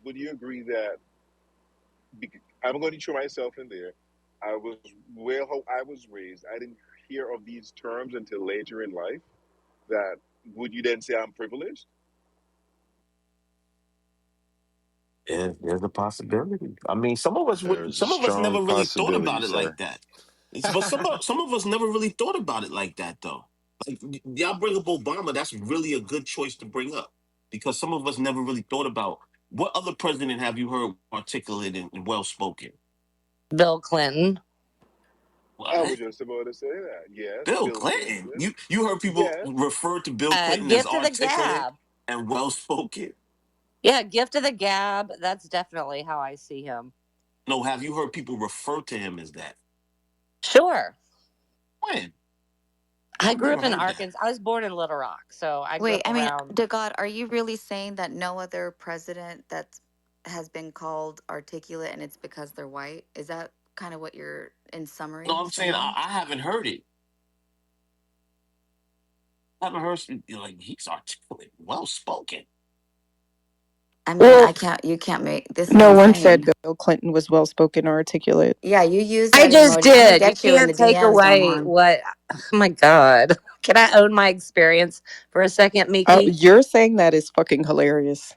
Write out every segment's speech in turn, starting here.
would you agree that I'm going to throw myself in there? I was well, how I was raised. I didn't hear of these terms until later in life. That would you then say I'm privileged? There's a possibility. I mean, some of us would, There's a some of us strong never really thought possibility, about it sir. like that. But some of us never really thought about it like that, though. Like y'all bring up Obama, that's really a good choice to bring up because some of us never really thought about what other president have you heard articulate and well spoken. Bill Clinton. I What? was just about to say that. Yes, Bill Bill Clinton? Clinton. You heard people Yes, refer to Bill Clinton as Gift of the articulate gab. and well spoken? Yeah, gift of the gab. That's definitely how I see him. No, have you heard people refer to him as that? Sure. When? I I've grew never up in heard that. Arkansas. I was born in Little Rock, so I grew Wait, up I mean, around. DeGod, are you really saying that no other president that has been called articulate and it's because they're white? Is that kind of what you're in No, summary I'm saying saying? I haven't heard it. I haven't heard like he's articulate, well spoken. I mean, Well, you can't make, this is no one said insane. Bill Clinton was well spoken or articulate. Yeah, you use I that just emoji. I'm gonna did. You get you in the can't take DMs, Don away Juan. what. Oh my God. Can I own my experience for a second, Miki? You're saying that is fucking hilarious.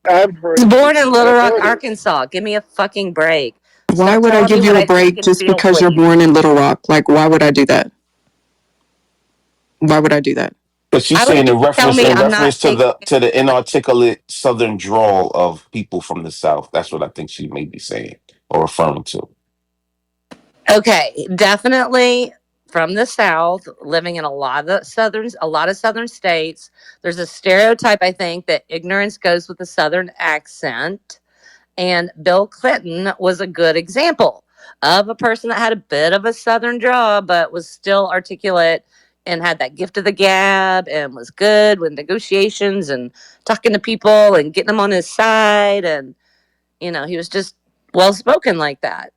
I've I heard was it, born in Mickey. Little I've Rock, heard it. Arkansas. Give me a fucking break. Why Stop would I telling me give what you a I think break and just feel, because you're please. born in Little Rock? Like, why would I do that? Why would I do that? But she's I would saying you tell me in I'm not reference taking to the it. inarticulate southern drawl of people from the south. That's what I think she may be saying or referring to. Okay, definitely from the South, living in a lot of southern states. There's a stereotype, I think, that ignorance goes with a southern accent. And Bill Clinton was a good example of a person that had a bit of a southern draw, but was still articulate and had that gift of the gab and was good with negotiations and talking to people and getting them on his side. And, he was just well spoken like that.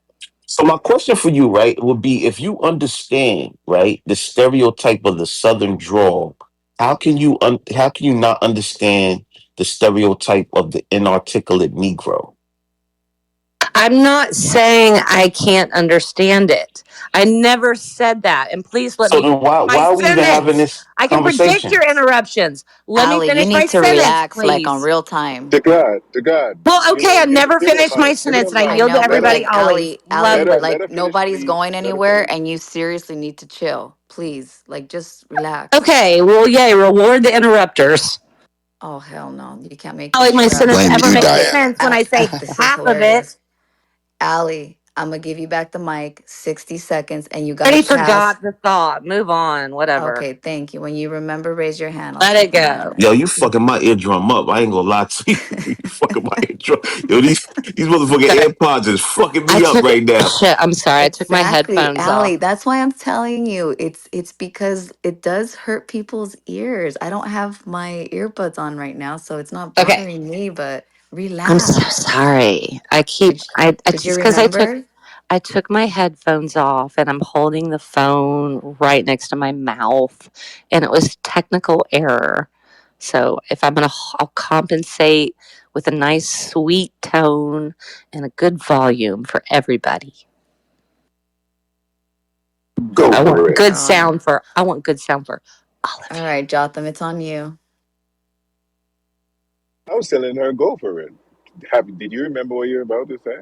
So my question for you, right, would be if you understand, right, the stereotype of the southern drawl, how can you not understand the stereotype of the inarticulate Negro? I'm not saying I can't understand it. I never said that. And please let So me then finish my why are we even having sentence. this I can predict conversation? your interruptions. Let me Allie, you finish my need to sentence, relax like on please. real time. To God. Well, okay, I never Give it a finished my mic. Give it a sentence and I I mic. yield to know, but Let everybody her, like always. Allie, let Lovely. her like finish, nobody's please. going Let her anywhere finish. and you seriously need to chill. Please. Like just relax. Okay, well, yay, reward the interrupters. Oh hell no. You can't make Like this my shit up. sentence Blame ever you, makes Okay, Diana. sense when I say this is half of it. hilarious. Allie, I'm gonna give you back the mic, 60 seconds, and you gotta Already pass. forgot the thought. Move on, whatever. Okay, thank you. When you remember, raise your hand. I'll Let keep it an eye on go. it. Yo, you fucking my eardrum up. I ain't gonna lie to you. You fucking my eardrum. Yo, these motherfucking Sorry. AirPods is fucking I me up took right now. shit. I'm sorry. I took my Exactly, headphones off. Allie. That's why I'm telling you. It's because it does hurt people's ears. I don't have my earbuds on right now, so it's not Okay. bothering me, but I'm so relax. sorry. Did I did you just because remember? I took my headphones off and I'm holding the phone right next to my mouth and it was technical error. So if I'll compensate with a nice sweet tone and a good volume for everybody. Go Oh my for it. I want good sound for all of All you. right, Jotham, it's on you. I was telling her, go for it. Did you remember what you're about to say?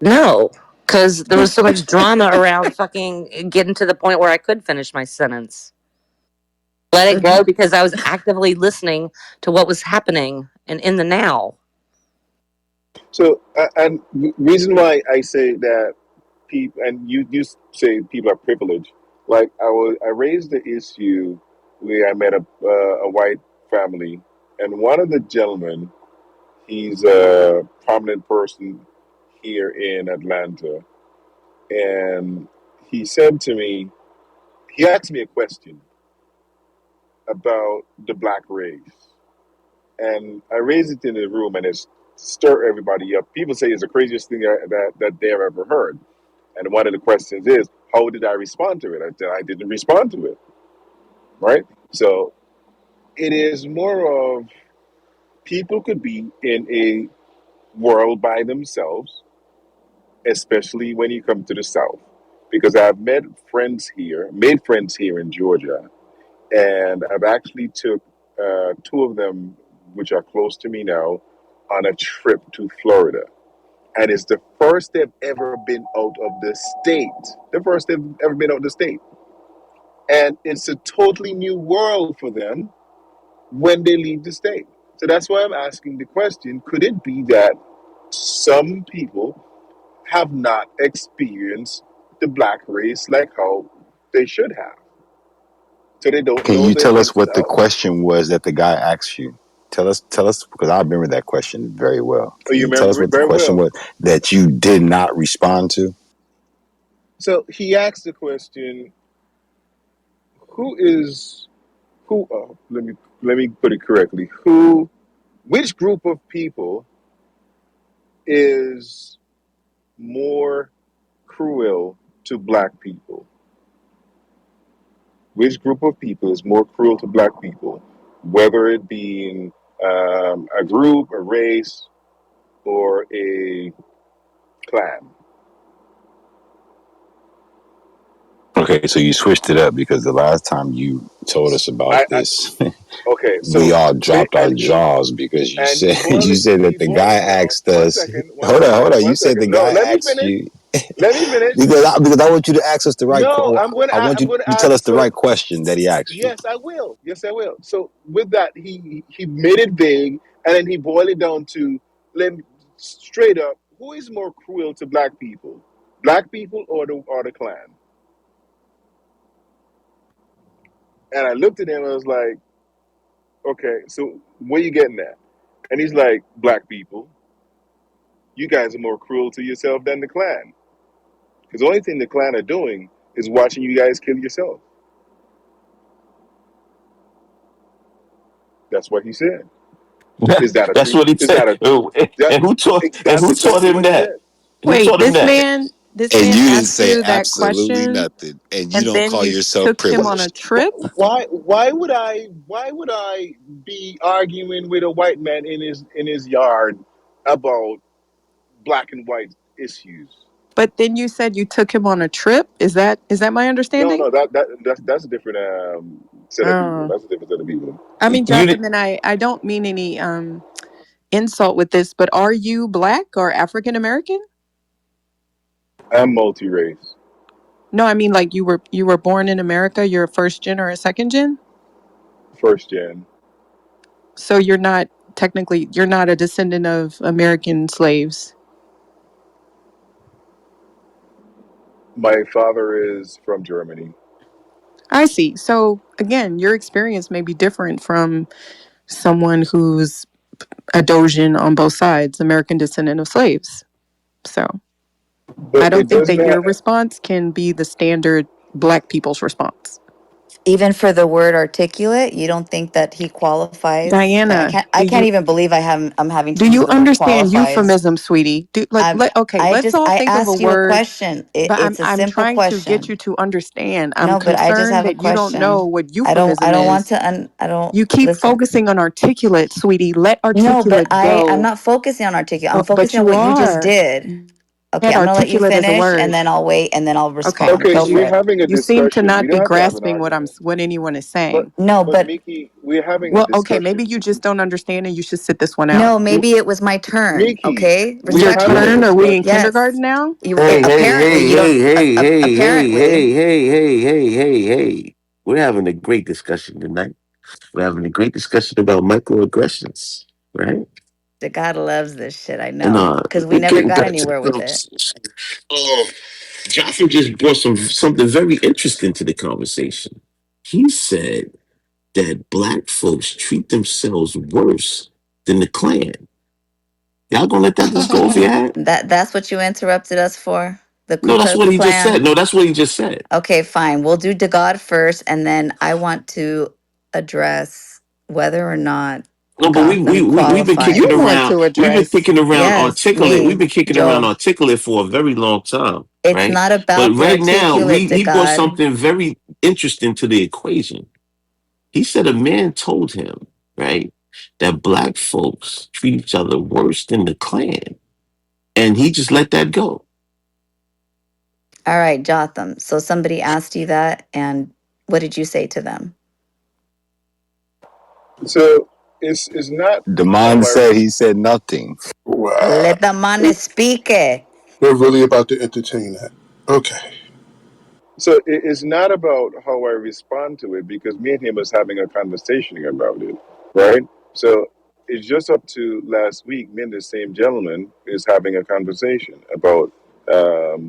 No, because there was so much drama around fucking getting to the point where I could finish my sentence. Let it go because I was actively listening to what was happening and in the now. So, and the reason why I say that people, and you say people are privileged. Like I raised the issue where I met a white family, and one of the gentlemen, he's a prominent person here in Atlanta, and he said to me, he asked me a question about the black race, and I raised it in the room, and it stirred everybody up. People say it's the craziest thing that they've ever heard. And one of the questions is, how did I respond to it? I said, I didn't respond to it, right? So it is more of people could be in a world by themselves, especially when you come to the South. Because I've made friends here in Georgia, and I've actually took two of them, which are close to me now, on a trip to Florida. And it's the first they've ever been out of the state. The first they've ever been out of the state. And it's a totally new world for them when they leave the state. So that's why I'm asking the question, could it be that some people have not experienced the black race like how they should have? So they don't Can know you the tell us ins and what the outs. question was that the guy asked you? Tell us, because I remember that question very well. Oh, Can you you tell us remember it what the very question well. was that you did not respond to? So he asked the question, who is who let me put it correctly. Which group of people is more cruel to black people? Which group of people is more cruel to black people, whether it be a group, a race, or a clan? Okay, so you switched it up because the last time you told us about I this, okay. we So all dropped our and jaws because you he said boiled you it. said that He the boiled guy it down. asked us. Hold on. You One said the second. No, guy let me asked finish. you Let me finish. because I want you to ask us the right. No, I want I'm you going to to tell ask. us the So right question that he asked you. yes, I will. Yes, I will. So with that, he made it vague, and then he boiled it down to let me, straight up. Who is more cruel to black people or the Klan? And I looked at him and I was like, okay, so where you getting at? And he's like, black people. You guys are more cruel to yourself than the Klan, because the only thing the Klan are doing is watching you guys kill yourself. That's what he said. Is that a That's true? what he Is said. that a And who taught that's exactly him what he that? said. Who Wait, taught him that? this And man you didn't asked say you that absolutely question nothing, and you and don't then call you yourself took him on a privileged. trip? Why would I be arguing with a white man in his yard about black and white issues? But then you said you took him on a trip? Is that my No, understanding? no, that's a different set of people. Oh. That's a different set of people. I mean, You did. Jonathan, I don't mean any insult with this, but are you black or African American? I'm multi-race, No, I mean like you were born in America, you're a first gen or a second gen? first gen. So you're not a descendant of American slaves. My father is from Germany. I see. So again, your experience may be different from someone who's a Dojin on both sides, American descendant of slaves. So I But don't it think doesn't that your have. response can be the standard black people's response. Even for the word articulate, you don't think that he qualifies? Like Diana, I can't even believe I'm having to do use you the word understand qualifies. euphemism, sweetie? I'm Okay, let's all I think of a asked you a word, question. but It's a I'm simple trying to get you question. to understand. I'm No, but I just concerned have a that you don't know question. what I euphemism don't want is. to I don't You keep listen. focusing on articulate, sweetie. Let No, but articulate I'm go. not focusing on articulate. I'm But focusing on you what you just are. did. You Okay, had I'm gonna let you articulate as a finish and word. then I'll wait and then I'll Okay, respond. Okay, Go because for we're it. having a you seem to discussion. We not don't be have to have an grasping argument. what anyone is But saying. No, but but Miki, we're having a Well, okay, maybe discussion. you just don't understand and you should sit this one out. no, maybe it was my turn. Miki, Okay? we're Your having a Respectfully. turn? Are we in discussion. Yes. kindergarten now? You Hey, hey, apparently hey, you don't hey, hey, hey, hey, apparently hey, hey, hey, hey, hey, hey. We're having a great discussion tonight. We're having a great discussion about microaggressions, right? the God loves this shit, I And know. Cause we we're never getting got back to the anywhere with it. conversation. Uh, Joffrey just brought something very interesting to the conversation. He said that black folks treat themselves worse than the Klan. Y'all gonna let that just go over your head? That's what you interrupted us for? The Ku No, that's Klux what he just said. Klan? No, that's what he just said. Okay, fine. We'll do God first, and then I want to address whether or not No, but Gotham we've been You kicking qualifies. want around. to We've been address. kicking around Yes, articulate. We've me, been kicking around Joel. articulate for a very long time, It's right? not But about the right now, articulate to he brought God. something very interesting to the equation. He said a man told him, right? that black folks treat each other worse than the Klan, and he just let that go. All right, Jotham. So somebody asked you that, and what did you say to them? So it's not The how man I said he said nothing. Wow. Let the man speak. We're really about to entertain that. Okay. So it's not about how I respond to it because me and him was having a conversation about it, right? So it's just up to last week. Me and the same gentleman is having a conversation about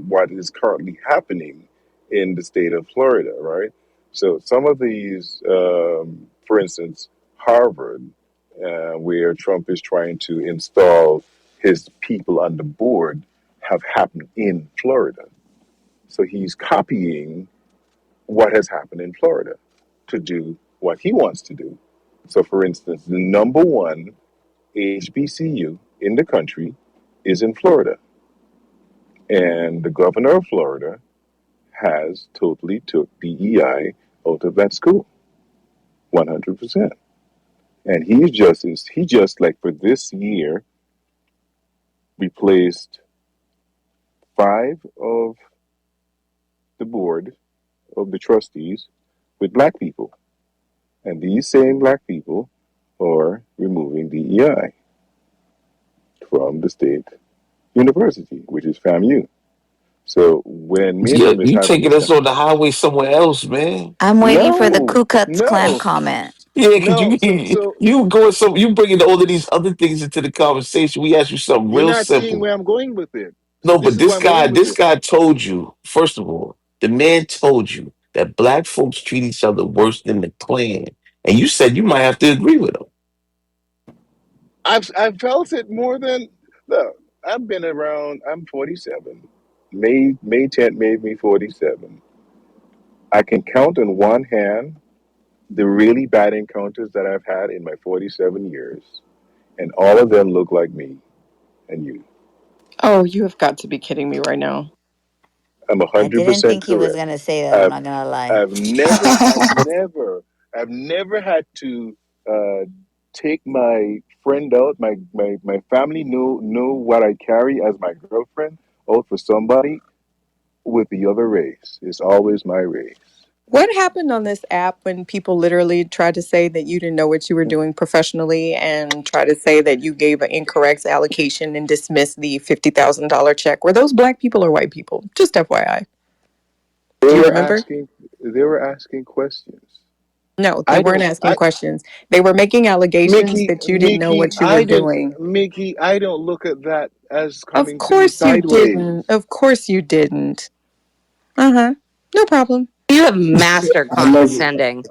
what is currently happening in the state of Florida, right? So some of these, for instance, Harvard, where Trump is trying to install his people on the board, have happened in Florida. So he's copying what has happened in Florida to do what he wants to do. So, for instance, the number one HBCU in the country is in Florida, and the governor of Florida has totally took DEI out of that school, 100%. And he just like for this year replaced five of the board of the trustees with black people. And these same black people are removing DEI from the state university, which is FAMU. So when me and Yeah, him is you having taking this, us on the highway somewhere else, man. I'm waiting for the no, Ku Klux Klan no, comment. Yeah, cause no. you going some you bringing all of these other things into the conversation. We asked you something You're real not seeing simple. where I'm going with it. So No, this but is where I'm going with this it. guy told you, first of all, the man told you that black folks treat each other worse than the Klan. And you said you might have to agree with him. I've felt it more than look. I've been around. I'm 47. May 10th made me 47. I can count on one hand the really bad encounters that I've had in my 47 years, and all of them look like me and you. Oh, you have got to be kidding me right now. I'm a I hundred didn't percent think he was correct. gonna say that. I'm I've not gonna lie. I've never I've never I've never had to take my friend out. My family know what I carry as my girlfriend out for somebody with the other race. It's always my race. What happened on this app when people literally tried to say that you didn't know what you were doing professionally and try to say that you gave an incorrect allocation and dismissed the $50,000 check? Were those black people or white people? Just FYI. They Do you were remember? asking they were asking questions. No, they I weren't don't asking I questions. They were making allegations that you didn't know what you were doing. Mickey, I don't look at that as Of coming to me course you sideways. didn't. Of course you didn't. Uh huh. No problem. You have master I love condescending.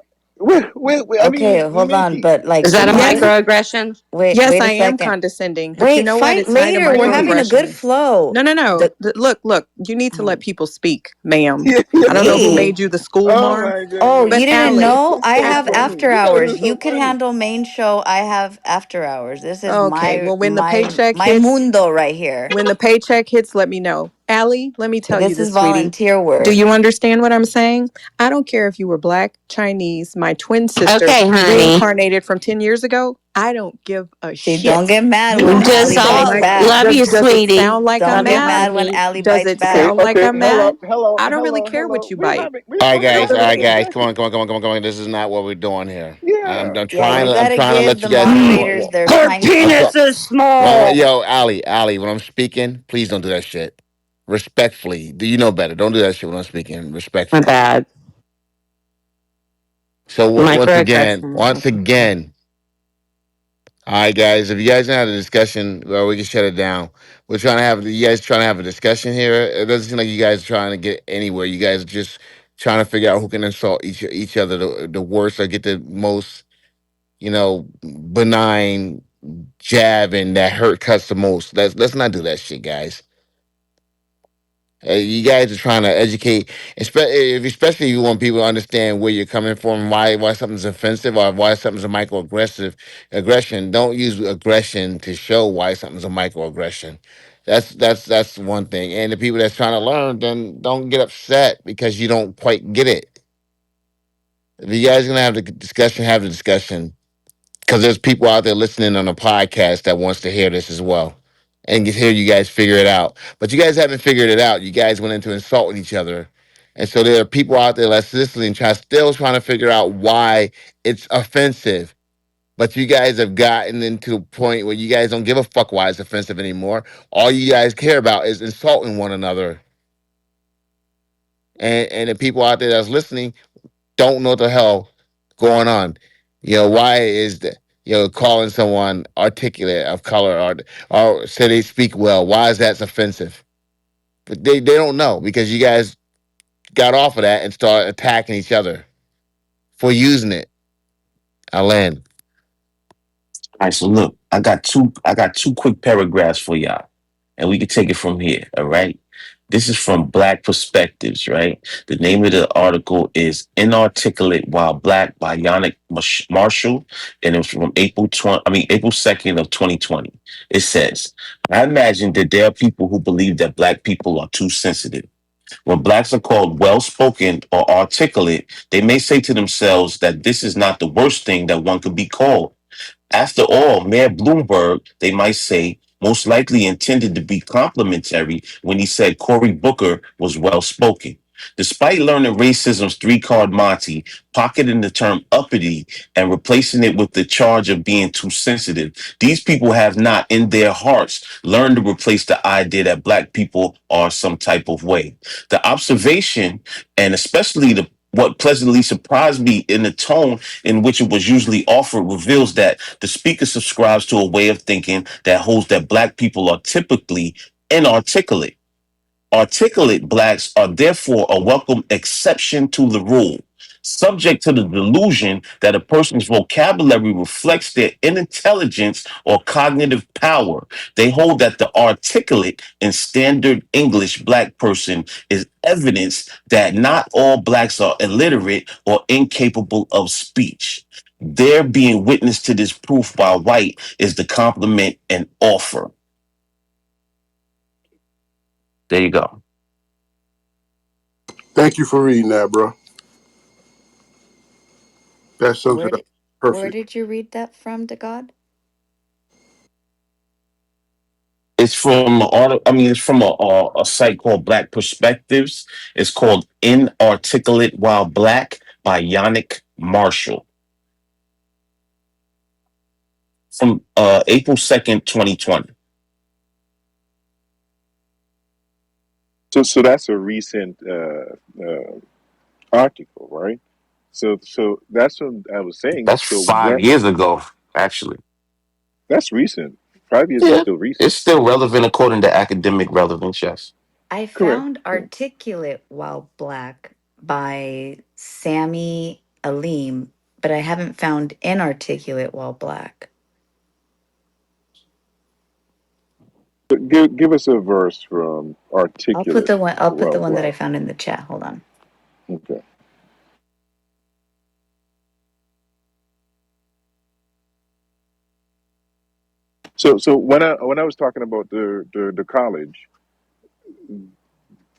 I Okay, mean, hold on, Mickey, but like, Is that a Yes, microaggression? yes, wait a I am second. condescending, but you Wait, know what? fight It's not a later. We're Mickey. having a good microaggression. flow. No, no, no. The Look, you need to let people speak, ma'am. Yeah, I don't know who me. made you the school oh marm, my Oh, goodness. you but didn't You Allie, know? guys are I so have Allie. funny. after You guys are hours. so You could funny. handle main show. I have after hours. This is Okay, my well, my mundo right here. when the paycheck hits, let me know. Allie, let me tell you This is this, sweetie. volunteer Do you work. understand what I'm saying? I don't care if you were black, Chinese, my twin sister, Okay, honey. reincarnated from 10 years ago. I don't give a See, don't shit. get mad You don't when have to Just Allie sound bites all like, back. love you, does it sweetie. sound like Don't I'm Love you, get mad? mad when honey. Allie Does bites it Okay, back. sound like okay. I'm Hello, mad? hello, I don't really hello, care what hello. you bite. We're All right, having a guys. All civil right, Okay. guys. Come on, discussion. come on, come on, come on, come on. This is not what we're doing here. Yeah. Yeah, you I'm gotta trying to give let the you guys. moderators their Her time to I'm penis trying. talk. is small. Yo, Ali, when I'm speaking, please don't do that shit. Respectfully, do you know better? Don't do that shit when I'm speaking. My Respectfully. bad. So once Microaggression. again, all right, guys. If you guys don't have a discussion, well, we can shut it down. We're trying to have you guys trying to have a discussion here. It doesn't seem like you guys are trying to get anywhere. You guys are just trying to figure out who can insult each other the worst or get the most, benign jab and that hurt cuts the most. Let's not do that shit, guys. You guys are trying to educate, especially if you want people to understand where you're coming from, why something's offensive or why something's a microaggressive aggression. Don't use aggression to show why something's a microaggression. That's one thing. And the people that's trying to learn, then don't get upset because you don't quite get it. If you guys are gonna have the discussion, have the discussion. because there's people out there listening on a podcast that wants to hear this as well and get hear you guys figure it out. But you guys haven't figured it out. You guys went into insulting each other. And so there are people out there that's listening, still trying to figure out why it's offensive. But you guys have gotten into a point where you guys don't give a fuck why it's offensive anymore. All you guys care about is insulting one another. And the people out there that's listening don't know what the hell going on. Why is that? Calling someone articulate of color or say they speak well. Why is that offensive? But they don't know because you guys got off of that and started attacking each other for using it. Alan. All right, so look, I got two quick paragraphs for y'all, and we can take it from here. All right. This is from Black Perspectives, right? The name of the article is "Inarticulate While Black" by Yannick Marshall, and it was from April 2nd of 2020. It says, "I imagine that there are people who believe that Black people are too sensitive. When Blacks are called well spoken or articulate, they may say to themselves that this is not the worst thing that one could be called. After all, Mayor Bloomberg, they might say, most likely intended to be complimentary when he said Cory Booker was well spoken. Despite learning racism's three-card Monty, pocketing the term uppity and replacing it with the charge of being too sensitive, these people have not in their hearts learned to replace the idea that Black people are some type of way. The observation, and especially what pleasantly surprised me in the tone in which it was usually offered, reveals that the speaker subscribes to a way of thinking that holds that Black people are typically inarticulate. Articulate Blacks are therefore a welcome exception to the rule, subject to the delusion that a person's vocabulary reflects their inintelligence or cognitive power. They hold that the articulate and standard English Black person is evidence that not all Blacks are illiterate or incapable of speech. Their being witness to this proof by white is the compliment and offer. There you go. Thank you for reading that, bro. That sums Where it up did where perfect. did you read that from, to God? It's from it's from a site called Black Perspectives. It's called "Inarticulate While Black" by Yannick Marshall from April 2nd, 2020. So that's a recent article, right? So that's what I was saying. That's So 5 years ago, actually. that's recent. 5 years is Yeah, still recent. it's still relevant according to academic relevance. Yes. I Correct. found Articulate While Black by Sammy Alim, but I haven't found Inarticulate While Black. But give us a verse from Articulate I'll put the Well one that I Black. found in the chat. Hold on. Okay. So when I was talking about the college,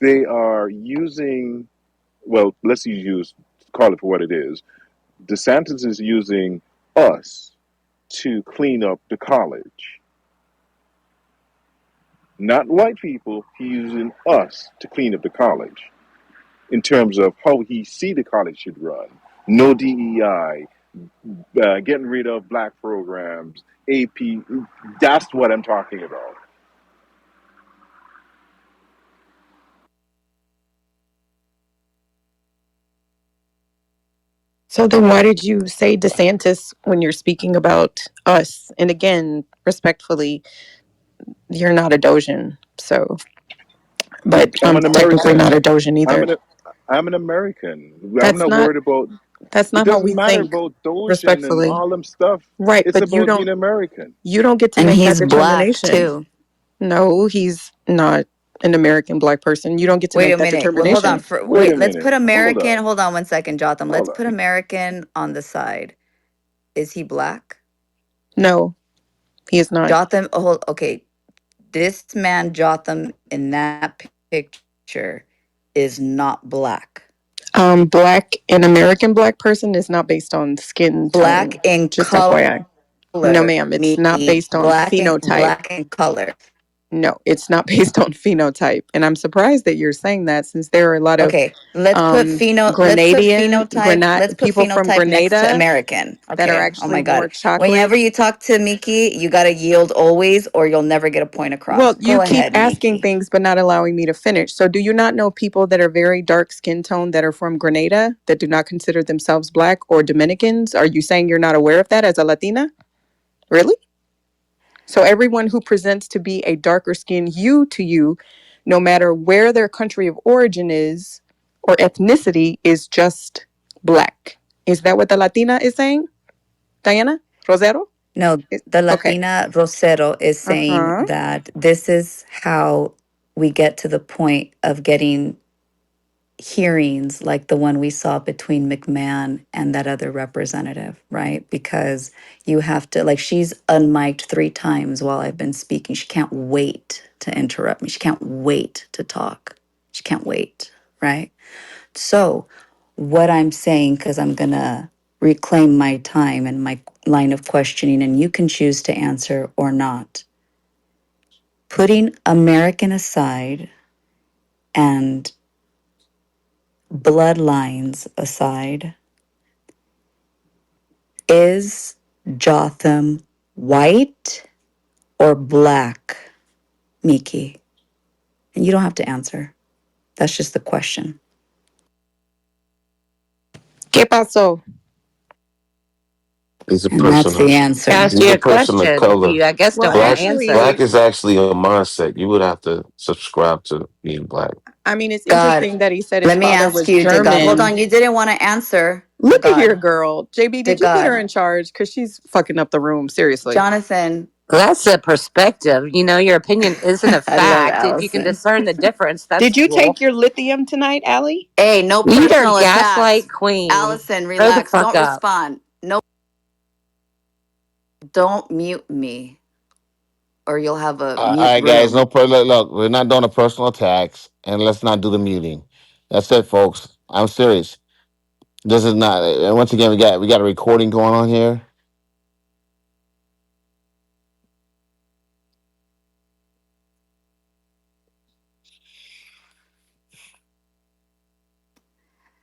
they are using, well, let's use call it for what it is. DeSantis is using us to clean up the college, not white people. He's using us to clean up the college in terms of how he see the college should run. No DEI, getting rid of black programs, AP. That's what I'm talking about. So then why did you say DeSantis when you're speaking about us? And again, respectfully, you're not a Dojan. So, but I'm I'm an technically not American. a Dojan I'm either. an I'm an American. I'm That's not not worried about. that's It not how doesn't we matter think, about Dogen and respectfully. all them stuff. Right, It's but about being American. you don't get to And make that he's black determination. too. No, he's not an American black person. You don't get to Wait make a that minute. Well, hold on. determination. Wait a Let's put minute. Hold American. on. Hold on one second, Jotham. Hold Let's put on. American on the side. Is he black? No, he is not. Jotham. Oh, okay. This man Jotham in that picture is not black. Black, an American black person is not based on skin Black tone. in Just color. FYI. No, color, ma'am, it's not Miki. based on phenotype. Black and color. No, it's not based on phenotype. And I'm surprised that you're saying that since there are a lot of Okay, Grenadian, let's put people from phenotype next to Grenada American. that are Okay. Oh actually my God. more chocolate. Whenever you talk to Miki, you gotta yield always, or you'll never get a point across. Well, you Go keep ahead, asking Miki. things but not allowing me to finish. So, do you not know people that are very dark skin tone that are from Grenada that do not consider themselves black or Dominicans? Are you saying you're not aware of that as a Latina? Really? So, everyone who presents to be a darker skin hue to you, no matter where their country of origin is or ethnicity, is just black. Is that what the Latina is saying, Diana Rosero? No, the Okay. Latina Rosero is Uh saying huh. that this is how we get to the point of getting hearings like the one we saw between McMahon and that other representative, right? Because you have to, like, she's unmiked 3 times while I've been speaking. She can't wait to interrupt me. She can't wait to talk. She can't wait, right? So, what I'm saying, because I'm going to reclaim my time and my line of questioning, and you can choose to answer or not. Putting American aside and bloodlines aside, is Jotham white or black, Miki? And you don't have to answer. That's just the question. ¿Qué pasó? He's a And that's person the of answer. Asked he's you a a person of question. color. You, I guess, Well, don't want to Black answer. actually, black is actually a mindset. You would have to subscribe to being black. I mean, it's God, interesting that he said his let me father ask was you, to God. Hold German. on, you didn't want to answer, to Look at your God. girl. JB, To did you put her God. in charge? Because she's fucking up the room. Seriously. Jonathan, That's a perspective. You know, your opinion isn't a I love fact. If you can Allison. discern the difference, that's Did you cool. take your lithium tonight, Allie? Hey, no You're personal attacks. gaslight queen. Allison, Grow the relax. fuck Don't up. respond. No, don't mute me, or you'll have a All mute right, guys. room. No, look, we're not doing a personal attacks, and let's not do the muting. That's it, folks. I'm serious. This is not. And once again, we got a recording going on here.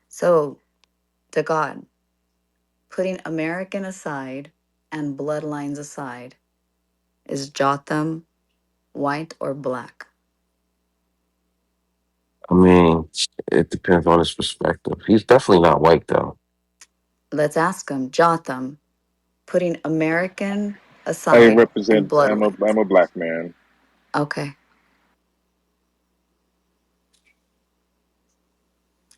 So, to God, putting American aside and bloodlines aside, is Jotham white or black? I mean, it depends on his perspective. He's definitely not white though. Let's ask him. Jotham, putting American I aside and represent. bloodlines. I'm a black man. Okay.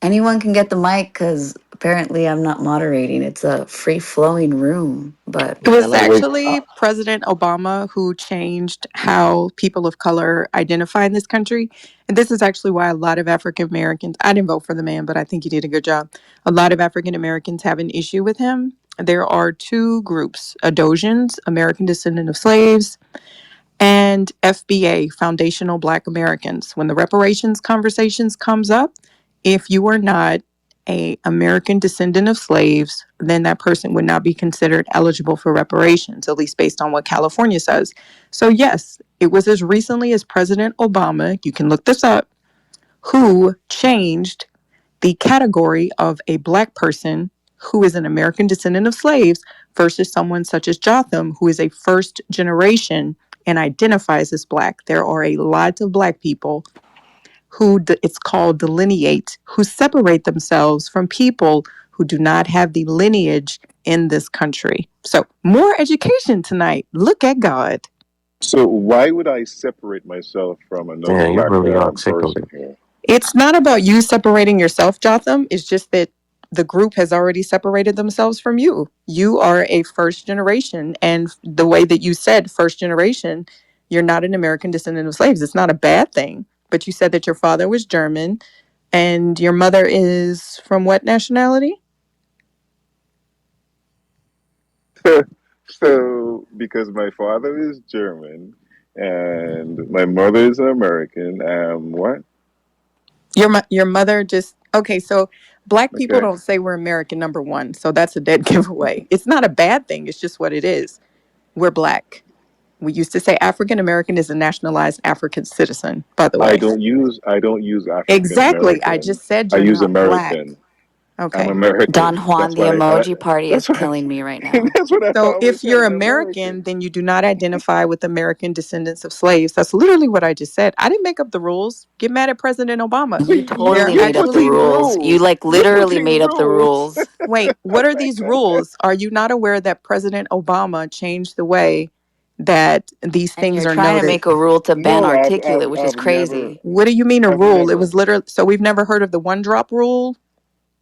Anyone can get the mic because apparently I'm not moderating. It's a free flowing room, but It was Wait, actually President Obama who changed how people of color identify in this country. And this is actually why a lot of African Americans, I didn't vote for the man, but I think he did a good job. A lot of African Americans have an issue with him. There are two groups: Adosians, American descendant of slaves, and FBA, Foundational Black Americans. When the reparations conversations comes up, if you are not a American descendant of slaves, then that person would not be considered eligible for reparations, at least based on what California says. So yes, it was as recently as President Obama, you can look this up, who changed the category of a black person who is an American descendant of slaves versus someone such as Jotham, who is a first generation and identifies as black. There are a lot of black people who it's called delineate, who separate themselves from people who do not have the lineage in this country. So, more education tonight. Look at God. So why would I separate myself from another damn, you black really person articulate. here? It's not about you separating yourself, Jotham. It's just that the group has already separated themselves from you. You are a first generation. And the way that you said first generation, you're not an American descendant of slaves. It's not a bad thing. But you said that your father was German and your mother is from what nationality? So because my father is German and my mother is an American, what? Your mother just okay. So black people Okay. don't say we're American number one. So that's a dead giveaway. It's not a bad thing. It's just what it is. We're black. We used to say African American is a nationalized African citizen, by the I way. don't use African Exactly. I American. just said I you're use not black. American. I'm Okay. Don American. Juan, That's the why. emoji party is That's why. killing me right now. That's what I So always if said. you're I'm American. American, then you do not identify with American descendants of slaves. That's literally what I just said. I didn't make up the rules. Get mad at President Obama. You They're totally You're made up the putting actually, rules. You rules. like You're literally putting made up the rules. rules. wait, what are these rules? Are you not aware that President Obama changed the way that these And things you're are trying to noted? make a rule to ban No, articulate, which is I've never, crazy. What do you mean a I've rule? It never. was literally, so we've never heard of the one drop rule?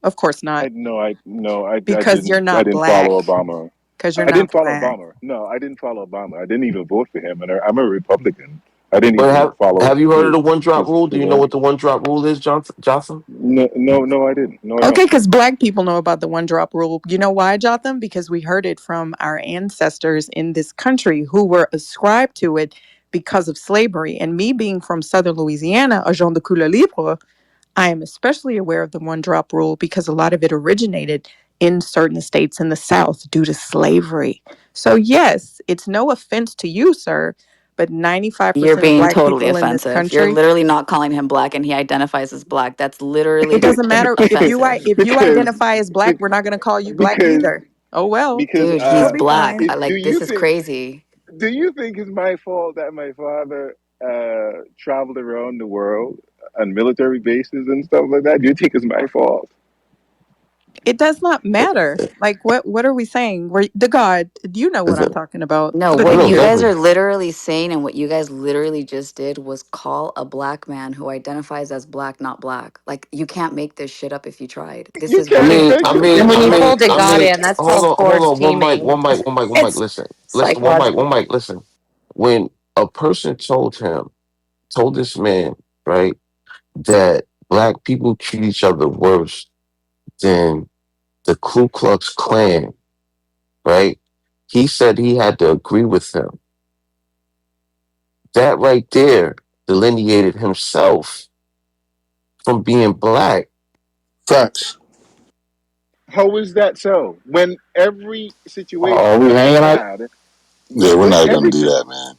Of course not, I no, I no, I because you're didn't. I not didn't follow black. Obama. Because you're I didn't not follow black. Obama. No, I didn't follow Obama. I didn't even vote for him, and I'm a Republican. I didn't But even follow have you heard of his the one drop rule? Do you know agenda. what the one drop rule is, Johnson? No, no, no, I didn't. No, I Okay, don't. because black people know about the one drop rule. You know why, Jotham? Because we heard it from our ancestors in this country who were ascribed to it because of slavery. And me being from southern Louisiana, agent de couleur libre, I am especially aware of the one drop rule because a lot of it originated in certain states in the South due to slavery. So, yes, it's no offense to you, sir, but You're 95% of being black totally people in this offensive. You're country, literally not calling him black and he identifies as black. That's it literally doesn't matter offensive. if you because identify as black, we're not going to call you black because either. Oh well, because Dude, you'll he's be black. fine. I do like you this is think crazy. it's my fault that my father traveled around the world on military bases and stuff like that? Do you think it's my fault? It does not matter. Like what are we saying? We're the God, you know what I'm talking about. No, Oh what no, you Anyway, guys are definitely. literally saying and what you guys literally just did was call a black man who identifies as black not black. Like you can't make this shit up if you tried. This You is I can't mean, wild. make I it. mean, You I When you can't. mean, folded I God mean. in, that's Hold called on, hold forward on. teaming. One mic. It's Listen, listen. One psychological. mic. Listen. When a person told this man, right, that black people treat each other worse than the Ku Klux Klan, right? He said he had to agree with them. That right there delineated himself from being black. Facts. How is that so? When every Oh, situation we that we hanging out. had, Yeah, we're when not gonna every do that, man.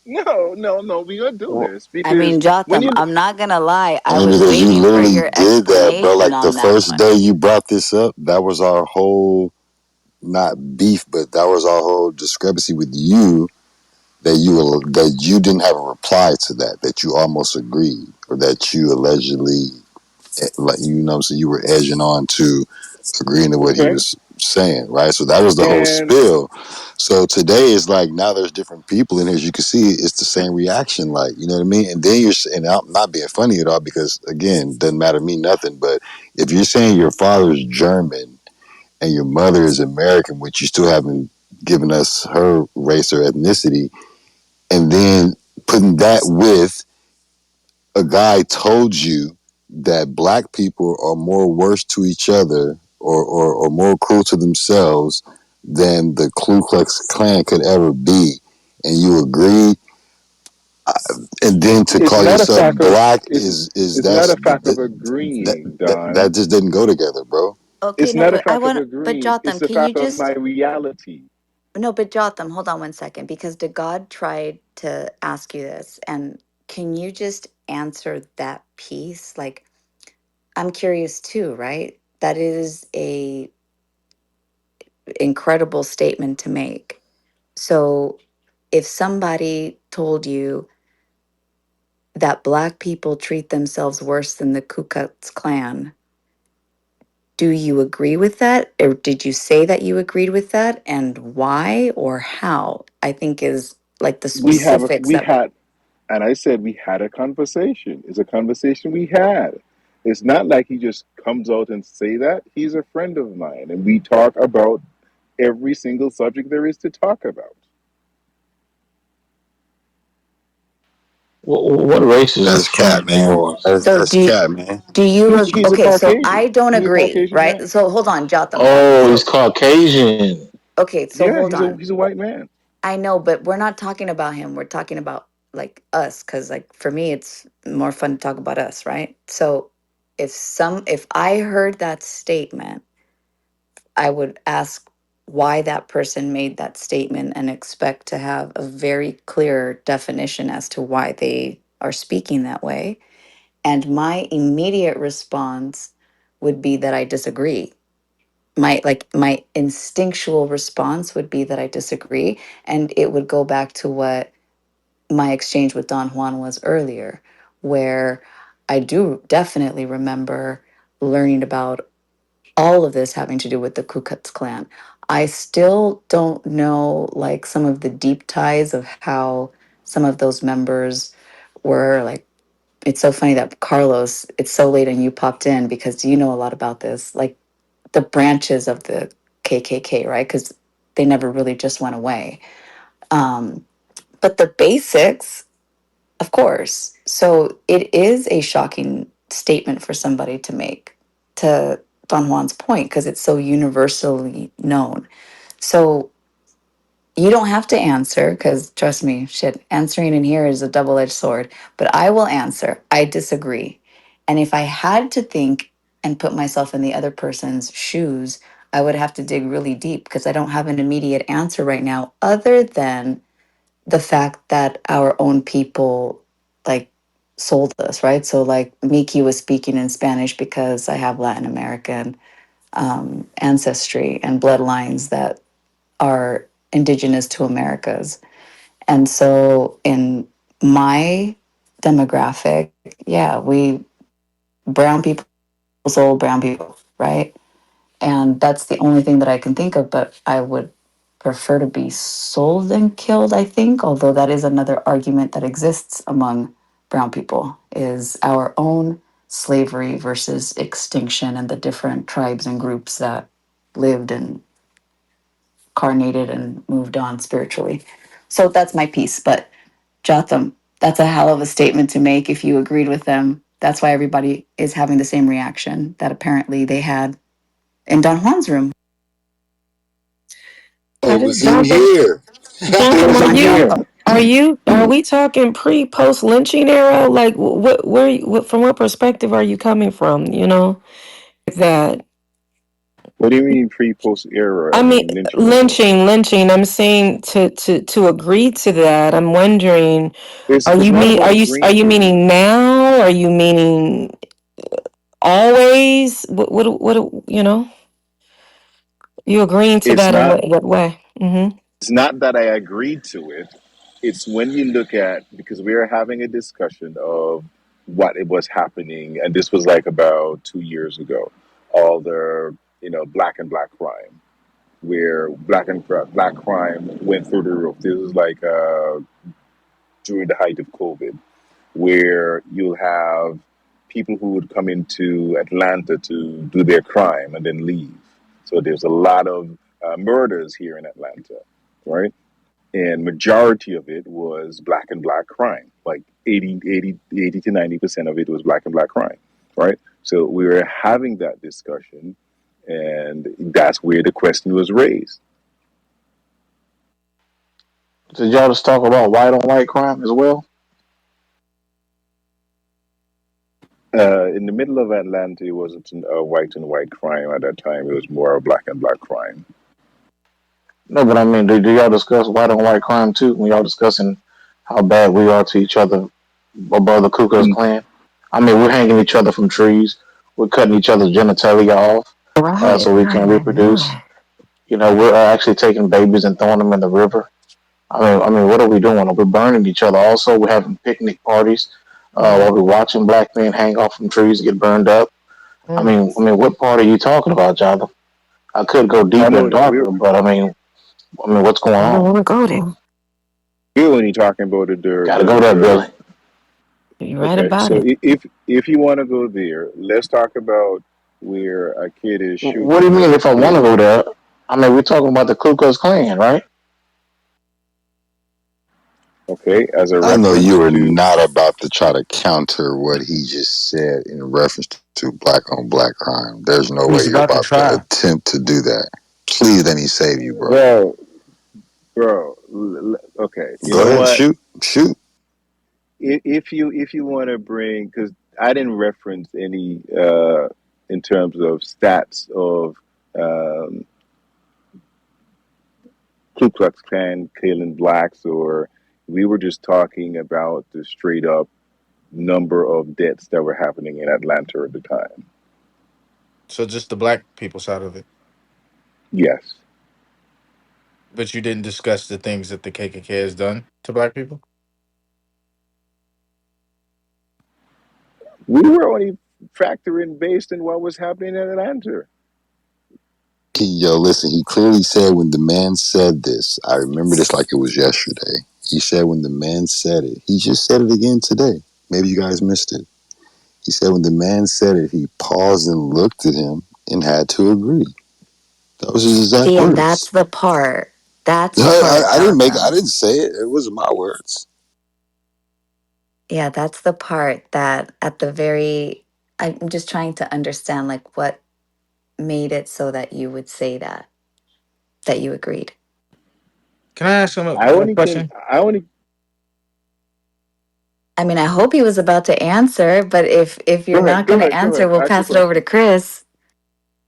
no, no, no, we gonna do Well, this I because mean, when Jotham, you I'm not gonna lie. I I mean, was because you waiting for literally your did that, bro. explanation Like the on that first one. day you brought this up, that was our whole not beef, but that was our whole discrepancy with you. That you didn't have a reply to that. That you almost agreed, or that you allegedly, like you know, so you were edging on to agreeing to what he okay, was saying, right? So that was the whole and spill. So today is like now there's different people in here. As you can see, it's the same reaction, like you know what I mean. And then and I'm not being funny at all because again, it doesn't matter to me nothing. But if you're saying your father's German and your mother is American, which you still haven't given us her race or ethnicity, and then putting that with a guy told you that black people are more worse to each other or more cruel to themselves than the Ku Klux Klan could ever be, and you agree, and then to it's call not a yourself fact of black it's is it's not that's a fact of that, agreeing, that Don. just didn't go together, bro. Okay, It's no, not a but I fact of want, but agreeing. Jotham, It's a can you fact of my just reality. no, but Jotham, hold on one second because the God tried to ask you this, and can you just answer that piece? Like, I'm curious too, right? That is a incredible statement to make. So, if somebody told you that black people treat themselves worse than the Ku Klux Klan, do you agree with that? Or did you say that you agreed with that? And why or how? I think is like the specifics We that we had, and I said we had a conversation. It's a conversation we had. It's not like he just comes out and say that. He's a friend of mine, and we talk about every single subject there is to talk about. what race is That's this cat, friend of man. yours? so That's cat, man. do you He's a okay, so Caucasian. I don't He's a agree, Caucasian right? man. So hold on, Jotham. Oh, he's So Caucasian. okay, so Yeah, hold on. he's a white man. I know, but we're not talking about him. We're talking about like us, because like for me, it's more fun to talk about us, right? So if I heard that statement, I would ask. why that person made that statement and expect to have a very clear definition as to why they are speaking that way. And my immediate response would be that I disagree. My instinctual response would be that I disagree. And it would go back to what my exchange with Don Juan was earlier, where I do definitely remember learning about all of this having to do with the Ku Klux Klan. I still don't know like some of the deep ties of how some of those members were like. It's so funny that Carlos, it's so late and you popped in because you know a lot about this, like the branches of the KKK, right? Because they never really just went away. Um, but the basics, of course. So it is a shocking statement for somebody to make, to Don Juan's point, because it's so universally known. So you don't have to answer, because trust me, shit, answering in here is a double edged sword, but I will answer. I disagree. And if I had to think and put myself in the other person's shoes, I would have to dig really deep because I don't have an immediate answer right now, other than the fact that our own people like sold us, right? So like Miki was speaking in Spanish because I have Latin American ancestry and bloodlines that are indigenous to Americas. And so in my demographic, yeah, we brown people sold brown people, right? And that's the only thing that I can think of, but I would prefer to be sold than killed, I think, although that is another argument that exists among brown people, is our own slavery versus extinction and the different tribes and groups that lived and carnated and moved on spiritually. So that's my piece. But Jotham, that's a hell of a statement to make if you agreed with them. That's why everybody is having the same reaction that apparently they had in Don Juan's room. It was him Jonathan, here. It Jonathan, was on Jotham. are we talking post lynching era? Like, from what perspective are you coming from? You know, that, What do you mean pre-post era? I I mean, mean lynching era. lynching. I'm saying to agree to that. I'm wondering, It's not about are agreeing you to it. meaning now? Are you meaning always? You know, you agreeing to It's that in not. what way? Mm-hmm. It's not that I agreed to it. It's when you look at, because we are having a discussion of what it was happening, and this was like about 2 years ago. All the black and black crime, where black crime went through the roof. This was like during the height of COVID, where you'll have people who would come into Atlanta to do their crime and then leave. So there's a lot of murders here in Atlanta, right? And majority of it was black and black crime. Like 80 to 90% of it was black and black crime, right? So we were having that discussion, and that's where the question was raised. Did y'all just talk about white on white crime as well? In the middle of Atlanta, it wasn't a white and white crime at that time. It was more a black and black crime. No, but I mean, do y'all discuss white on white crime too when y'all discussing how bad we are to each other above the Ku Klux Mm. Klan? I mean, we're hanging each other from trees. We're cutting each other's genitalia off Right, so we can right, reproduce. right. You know, we're actually taking babies and throwing them in the river. I mean, what are we doing? We're burning each other. Also, we're having picnic parties while we're watching black men hang off from trees get burned up. Mm. What part are you talking about, Jonathan? I could go I deeper know and darker, but what's going I don't on? want to go there. we're only talking about Got to go there, the Billy. You're right okay. about So it. if you want to go there, let's talk about where a kid is What do shooting you mean another if I want to kid. go there? I mean, we're talking about the Ku Klux Klan, right? Okay, as a I know reference you are to not about to try to counter what he just said in reference to black on black crime. There's no He way was you're about to about to try. attempt to do that. Please let me save you, bro. bro, okay, you Go know ahead, what? shoot, shoot. If you want to bring, because I didn't reference any in terms of stats of um, Ku Klux Klan killing blacks, or we were just talking about the straight up number of deaths that were happening in Atlanta at the time. So just the black people side of it, Yes. but you didn't discuss the things that the KKK has done to black people. We were only factoring based on what was happening in Atlanta. Yo, listen, he clearly said when the man said this, I remember this like it was yesterday. He said when the man said it, he just said it again today. Maybe you guys missed it. He said when the man said it, he paused and looked at him and had to agree. That was his exact See, and that's words. the part. That's the part, I Jotham. didn't say it. It wasn't my words. Yeah, that's the part that at the very, I'm just trying to understand like what made it so that you would say that you agreed. Can I ask him I a only can. question? I only I mean, I hope he was about to answer, but if you're go ahead. not Go going to ahead. Go answer, ahead. we'll Ask your pass it over question. to Chris.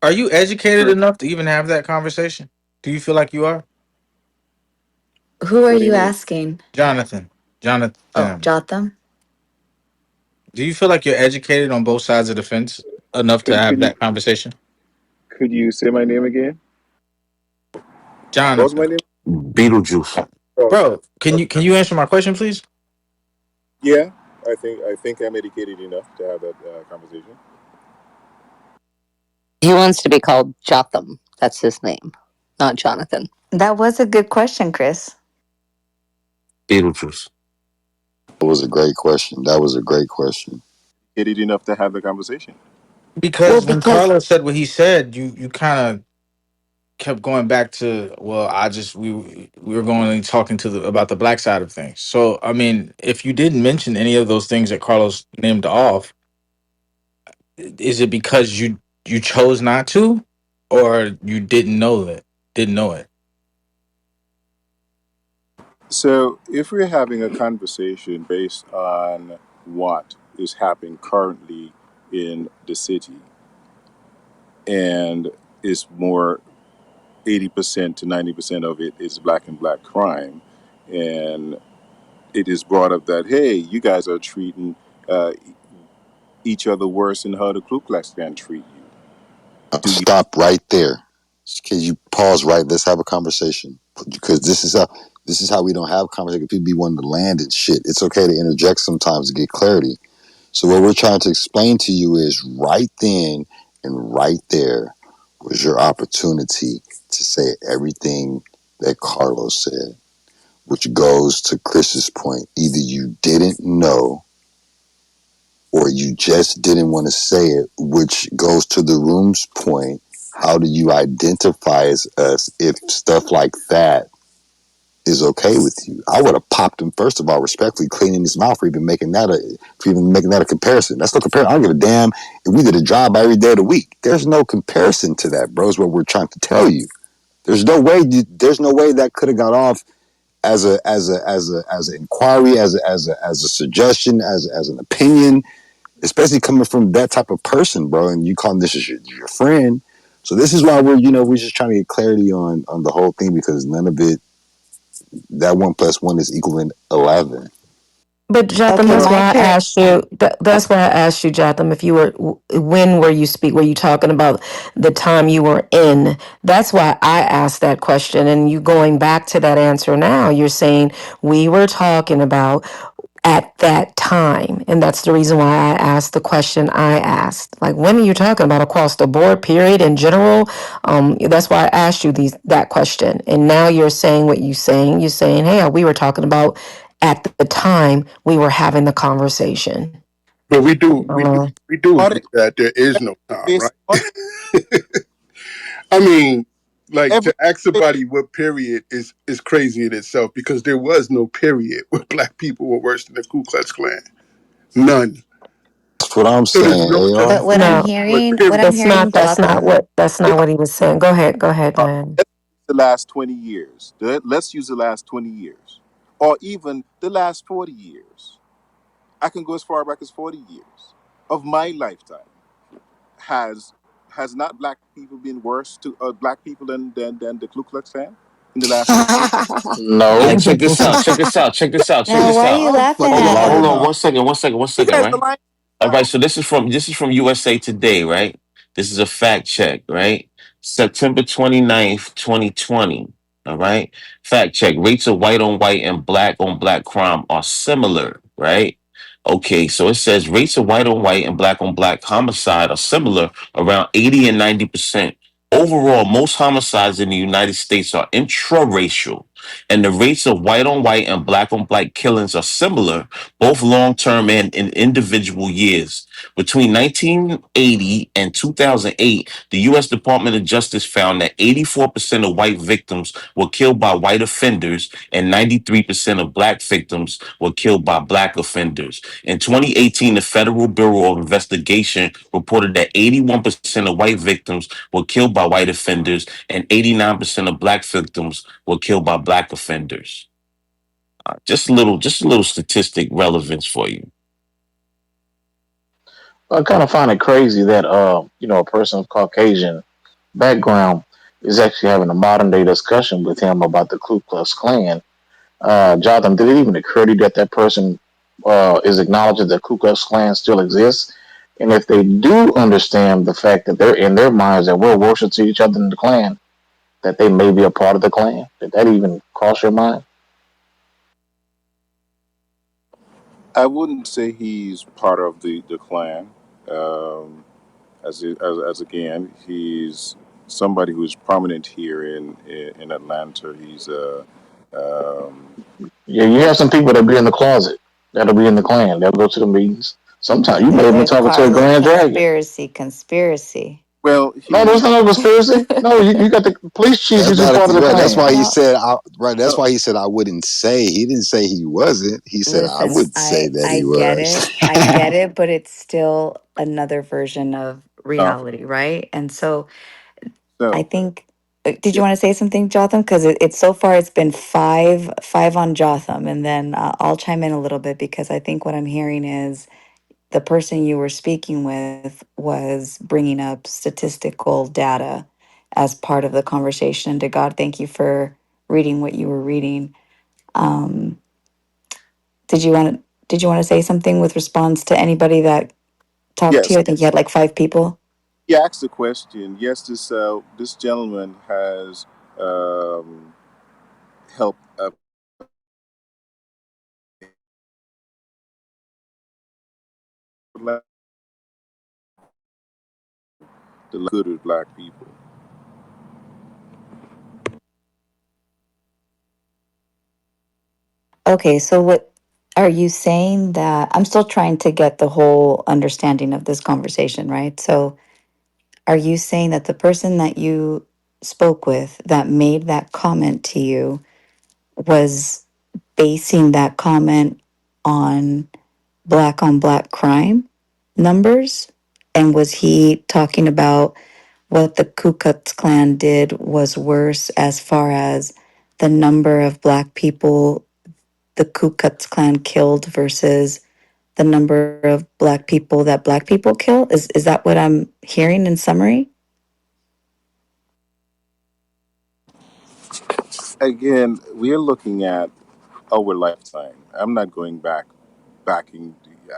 Are you educated Chris, enough to even have that conversation? Do you feel like you are, Who are what do you you mean? asking? Jonathan? Oh, Jonathan, Jotham. do you feel like you're educated on both sides of the fence enough to Could have you that conversation, say my name again? What was my Jonathan? name? Beetlejuice. Oh, Bro, can you answer my question, please? yeah. I think I'm educated enough to have that conversation. He wants to be called Jotham. That's his name, not Jonathan. That was a good question, Chris. Beetlejuice. It was a great question. That was a great question. Educated enough to have the conversation. Well, Because when because Carlos said what he said, you kind of kept going back to, well, we were going and talking to the about the black side of things. So I mean, if you didn't mention any of those things that Carlos named off, is it because you chose not to, or you didn't know it? So, if we're having a conversation based on what is happening currently in the city, and is more 80% to 90% of it is black and black crime, and it is brought up that hey, you guys are treating uh, each other worse than how the Ku Klux Klan treat you. Do you? Stop right there. Can you pause right? Let's have a conversation because this is how we don't have conversation. People be wanting to land and shit. It's okay to interject sometimes to get clarity. So what we're trying to explain to you is right then and right there was your opportunity to say everything that Carlos said, which goes to Chris's point. Either you didn't know or you just didn't want to say it, which goes to the room's point. How do you identify as us if stuff like that is okay with you? I would have popped him first of all, respectfully, cleaning his mouth for even making that a comparison. That's no comparison. I don't give a damn if we did a job every day of the week. There's no comparison to that, bro. Is what we're trying to tell you. There's no way. There's no way that could have got off as an inquiry, as a suggestion, as an opinion, especially coming from that type of person, bro. And you calling this your friend. So this is why we're just trying to get clarity on the whole thing because none of it that 1 plus 1 is equaling 11. But Jotham, okay, that's No, my why I par asked you. That's why I asked you, Jotham, if you were, when were you speak? Were you talking about the time you were in? That's why I asked that question. And you going back to that answer now, you're saying we were talking about at that time, and that's the reason why I asked the question I asked. Like, when are you talking about across the board? Period. In general, that's why I asked you that question. And now you're saying what you're saying. You're saying, "Hey, we were talking about." At the time we were having the conversation. But Uh, we do audit agree that there is no time, based right? on I mean, like every to ask somebody what period is crazy in itself because there was no period where black people were worse than the Ku Klux Klan. None. That's what I'm So there's saying, no time but AR. no, what what period. I'm hearing, Jotham, that's not what he was saying. Go ahead. Go ahead, Diane. let's use the last 20 years. Let's use the last 20 years, or even the last 40 years. I can go as far back as 40 years of my lifetime. Has has not black people been worse to black people than the Ku Klux Klan? in the last 6 months? All right, No. check this out. Check this out. Check this out. Check Now, this why are out. you Oh, laughing fucking Hold on, at hold liar on. him? 1 second. 1 second. One he second. has the Right. line All right. himself. So this is from USA Today. Right. This is a fact check. Right. September 29th, 2020. All right. Fact check. Rates of white on white and black on black crime are similar. Right. Okay. So it says rates of white on white and black on black homicide are similar around 80 and 90%. Overall, most homicides in the United States are intraracial, and the rates of white on white and black on black killings are similar, both long term and in individual years. Between 1980 and 2008, the U.S. Department of Justice found that 84% of white victims were killed by white offenders and 93% of black victims were killed by black offenders. In 2018, the Federal Bureau of Investigation reported that 81% of white victims were killed by white offenders and 89% of black victims were killed by black offenders. Just a little statistic relevance for you. I kind of find it crazy that a person of Caucasian background is actually having a modern day discussion with him about the Ku Klux Klan. Jonathan, did it even occur to you that that person is acknowledging that Ku Klux Klan still exists? And if they do understand the fact that they're in their minds that we're worshiping to each other in the Klan, that they may be a part of the Klan, did that even cross your mind? I wouldn't say he's part of the clan. Um, as again, he's somebody who's prominent here in Atlanta. He's um, Yeah, you have some people that be in the closet, that'll be in the Klan, they'll go to the meetings. Sometimes you may have been talking to a Carlos, Grand Dragon. conspiracy. well, No, there's he no conspiracy. No, you got the police chief That's is just not part of the right. That's Klan. why he No, said. Right. That's no, why he said I wouldn't say. He didn't say he wasn't. He said I listen, would say that I he get was. it. I get it, but it's still another version of no. reality, right? And so I So think did you yeah, want to say something, Jotham? Because it's so far it's been five on Jotham, and then I'll chime in a little bit because I think what I'm hearing is the person you were speaking with was bringing up statistical data as part of the conversation. To God, thank you for reading what you were reading. Um, did you want to say something with response to anybody that talked to yes. you? I think you had like five people. He asked the question. Yes, this gentleman has um, helped the good of black people. Okay, so what are you saying that I'm still trying to get the whole understanding of this conversation, right? So are you saying that the person that you spoke with that made that comment to you was basing that comment on black crime numbers? And was he talking about what the Ku Klux Klan did was worse as far as the number of black people the Ku Klux Klan killed versus the number of black people that black people kill? Is that what I'm hearing in summary? Again, we're looking at our lifetime. I'm not going backing.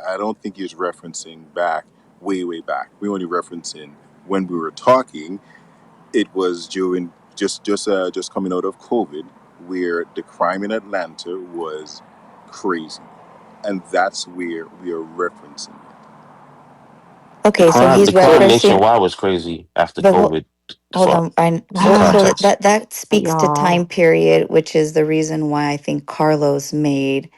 I don't think he's referencing back, way back. We're only referencing when we were talking. It was during just coming out of COVID, where the crime in Atlanta was crazy, and that's where we are referencing it. The Okay, so crime, he's the crime referencing, nationwide was crazy after but COVID. hold For on, Ryan. some So context. that speaks to time Y'all. period, which is the reason why I think Carlos made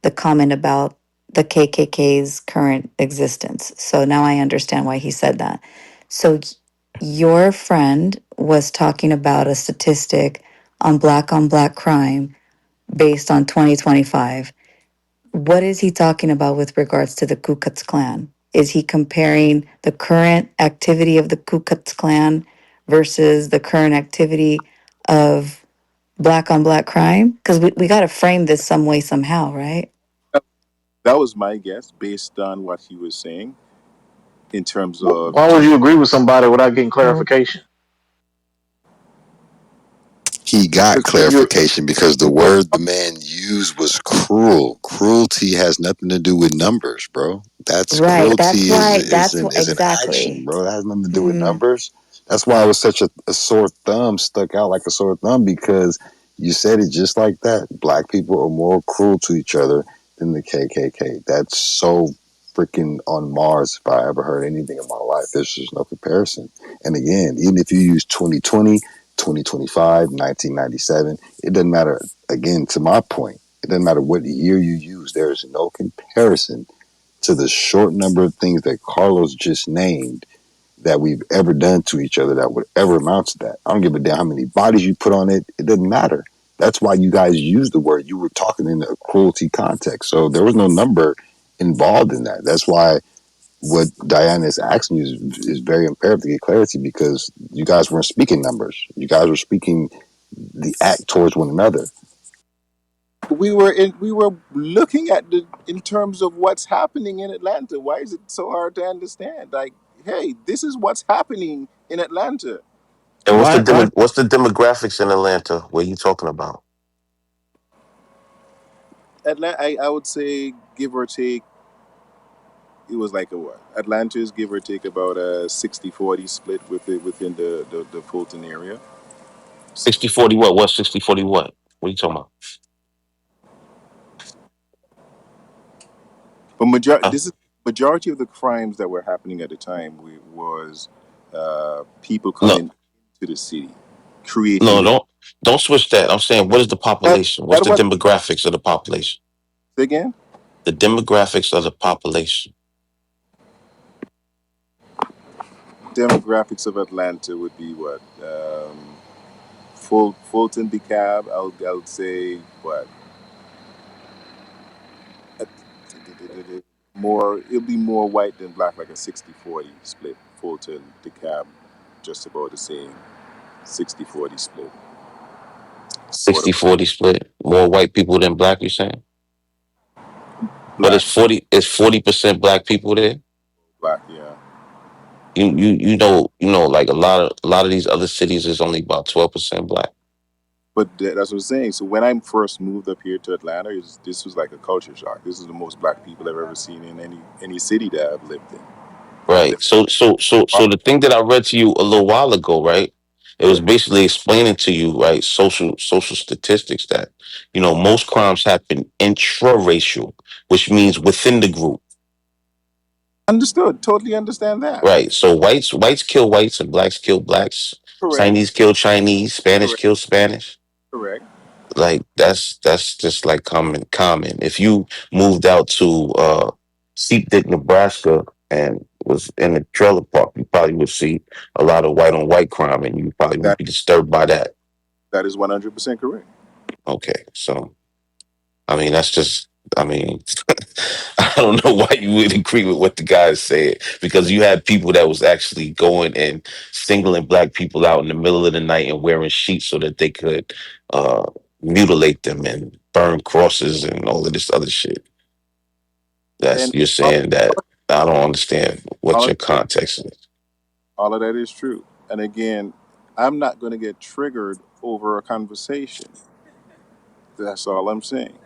the comment about the KKK's current existence. So now I understand why he said that. So your friend was talking about a statistic on black crime based on 2025. What is he talking about with regards to the Ku Klux Klan? Is he comparing the current activity of the Ku Klux Klan versus the current activity of black on black crime? Because we got to frame this some way, somehow, right? That was my guess based on what he was saying in terms of Why would just you agree with somebody without getting clarification? He got Because when you're clarification because the word the man used was cruel. Cruelty has nothing to do with numbers, bro. That's Right. cruelty That's is why, is that's an what, is an action, exactly. bro. That has nothing to do with Hmm. numbers. That's why it was such a sore thumb stuck out like a sore thumb because you said it just like that. Black people are more cruel to each other than the KKK. That's so freaking on Mars if I ever heard anything in my life. There's just no comparison. And again, even if you use 2020, 2025, 1997, it doesn't matter. Again, to my point, it doesn't matter what year you use. There is no comparison to the short number of things that Carlos just named that we've ever done to each other that would ever amount to that. I don't give a damn how many bodies you put on it. It doesn't matter. That's why you guys use the word. You were talking in a cruelty context. So there was no number involved in that. That's why what Diana is asking you is very imperative to get clarity because you guys weren't speaking numbers. You guys were speaking the act towards one another. we were looking at the in terms of what's happening in Atlanta. Why is it so hard to understand? Like, hey, this is what's happening in Atlanta. And Why? what's the demographics in Atlanta? What are you talking about? Atlanta, I would say, give or take, it was like a what? Atlanta's give or take about a 60-40 split within the Fulton area. 60-40 what? What 60-40 what? What are you talking about? But Huh? this is majority of the crimes that were happening at the time was people No, coming to the city, creating no, the. don't switch that. I'm saying what is the That, population? What's that the was demographics of the population? again. The demographics of the population. Demographics of Atlanta would be what? Fulton DeKalb, I would say what? Uh, More, it'll be more white than black, like a 60-40 split. Fulton DeKalb, just about the same 60-40 split. What 60-40 split. More white people than black, you saying? But black, it's 40% black people there. black, yeah. You know, like a lot of these other cities is only about 12% black. But that's what I'm saying. So when I first moved up here to Atlanta, this was like a culture shock. This is the most black people I've ever seen in any city that I've lived in. And Right. So the thing that I read to you a little while ago, right? It was correct. basically explaining to you, right, social statistics that, most crimes happen intra-racial, which means within the group. Understood. Totally understand that. Right. So whites kill whites and blacks kill blacks. Correct. Chinese kill Chinese, Spanish Correct. kill Spanish. Correct. Like that's just like common. If you moved out to Sheep Dick, Nebraska and was in a trailer park, you probably would see a lot of white on white crime and you probably would That be disturbed by that. that is 100% correct. Okay. So I mean that's just I mean I don't know why you would agree with what the guys said because you had people that was actually going and singling black people out in the middle of the night and wearing sheets so that they could uh, mutilate them and burn crosses and all of this other shit. That's And you're saying that I don't understand what all of your context is. all of that is true. And again, I'm not going to get triggered over a conversation. That's all I'm saying.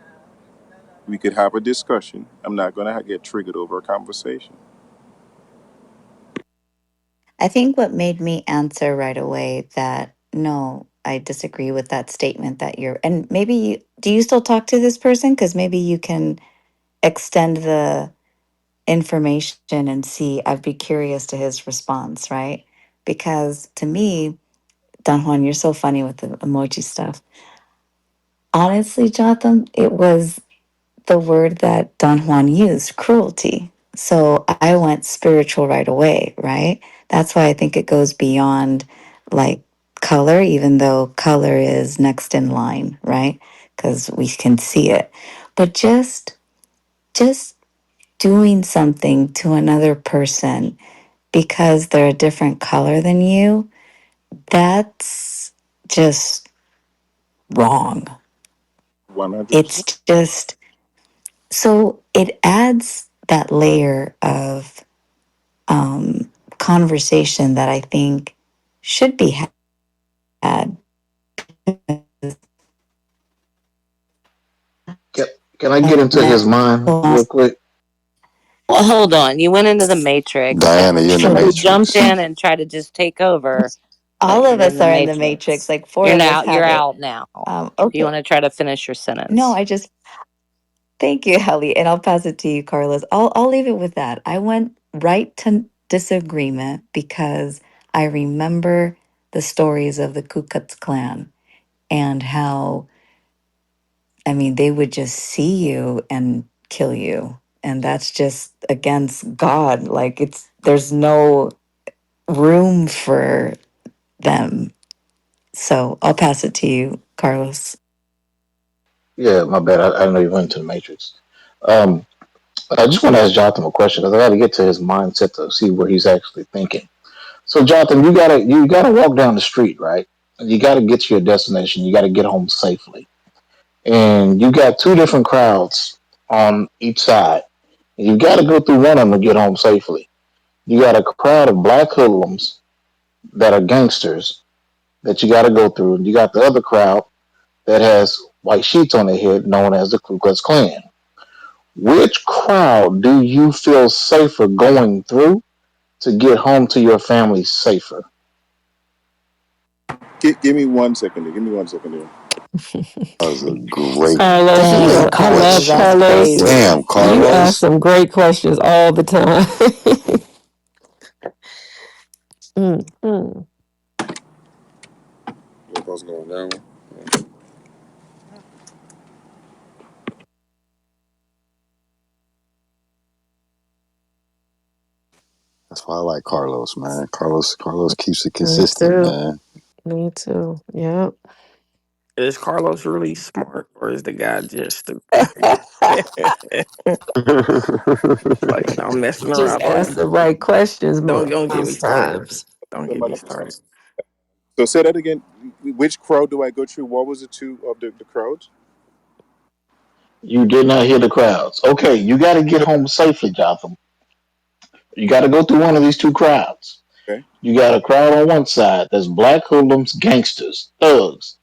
We could have a discussion. I'm not going to get triggered over a conversation. I think what made me answer right away that no, I disagree with that statement that you're, and maybe you, do you still talk to this person? Because maybe you can extend the information and see. I'd be curious to his response, right? Because to me, Don Juan, you're so funny with the emoji stuff. Honestly, Jotham, it was the word that Don Juan used, cruelty. So I went spiritual right away, right? That's why I think it goes beyond like color, even though color is next in line, right? Because we can see it. But just doing something to another person because they're a different color than you, that's just wrong. 100%. It's just so it adds that layer of conversation that I think should be had Can, can I get into his mind real quick? Well, hold on. You went into the matrix, Diana, and you're in the somebody jumped Matrix. in and tried to just take over, but All of you're in us the are in the matrix. matrix. Like four of us You're have it. out now. Do you Okay. want to try to finish your No, sentence? I just thank you, Helly, and I'll pass it to you, Carlos. I'll leave it with that. I went right to disagreement because I remember the stories of the Ku Klux Klan and how, I mean, they would just see you and kill you. And that's just against God. Like there's no room for them. So I'll pass it to you, Carlos. Yeah, my bad. I know you went into the Matrix. Um, I just want to ask Jonathan a question because I got to get to his mindset to see where he's actually thinking. So, Jonathan, you gotta walk down the street, right? You got to get to your destination. You got to get home safely, and you got two different crowds on each side. You got to go through one of them to get home safely. You got a crowd of black hoodlums that are gangsters that you got to go through. And you got the other crowd that has white sheets on their head, known as the Ku Klux Klan. Which crowd do you feel safer going through to get home to your family safer? Give me 1 second. Give me 1 second here. That was a great Carlos, Dang, I love Carlos, question. that's Carlos. crazy. Damn, You ask Carlos. some great questions all the time. Mm, mm. What's going down? That's why I like Carlos, man. Carlos keeps it Me consistent, too. man. Me too. Yep. Is Carlos really smart, or is the guy just stupid? Like, no, I'm messing Just around. ask the right questions Don't get me most started. times. Don't get me Somebody. started. So say that again. Which crowd do I go through? What was the two of the crowds? You did not hear the crowds. Okay, you got to get home safely, Jotham. You got to go through one of these two crowds. Okay. You got a crowd on one side that's black hoodlums, gangsters, thugs,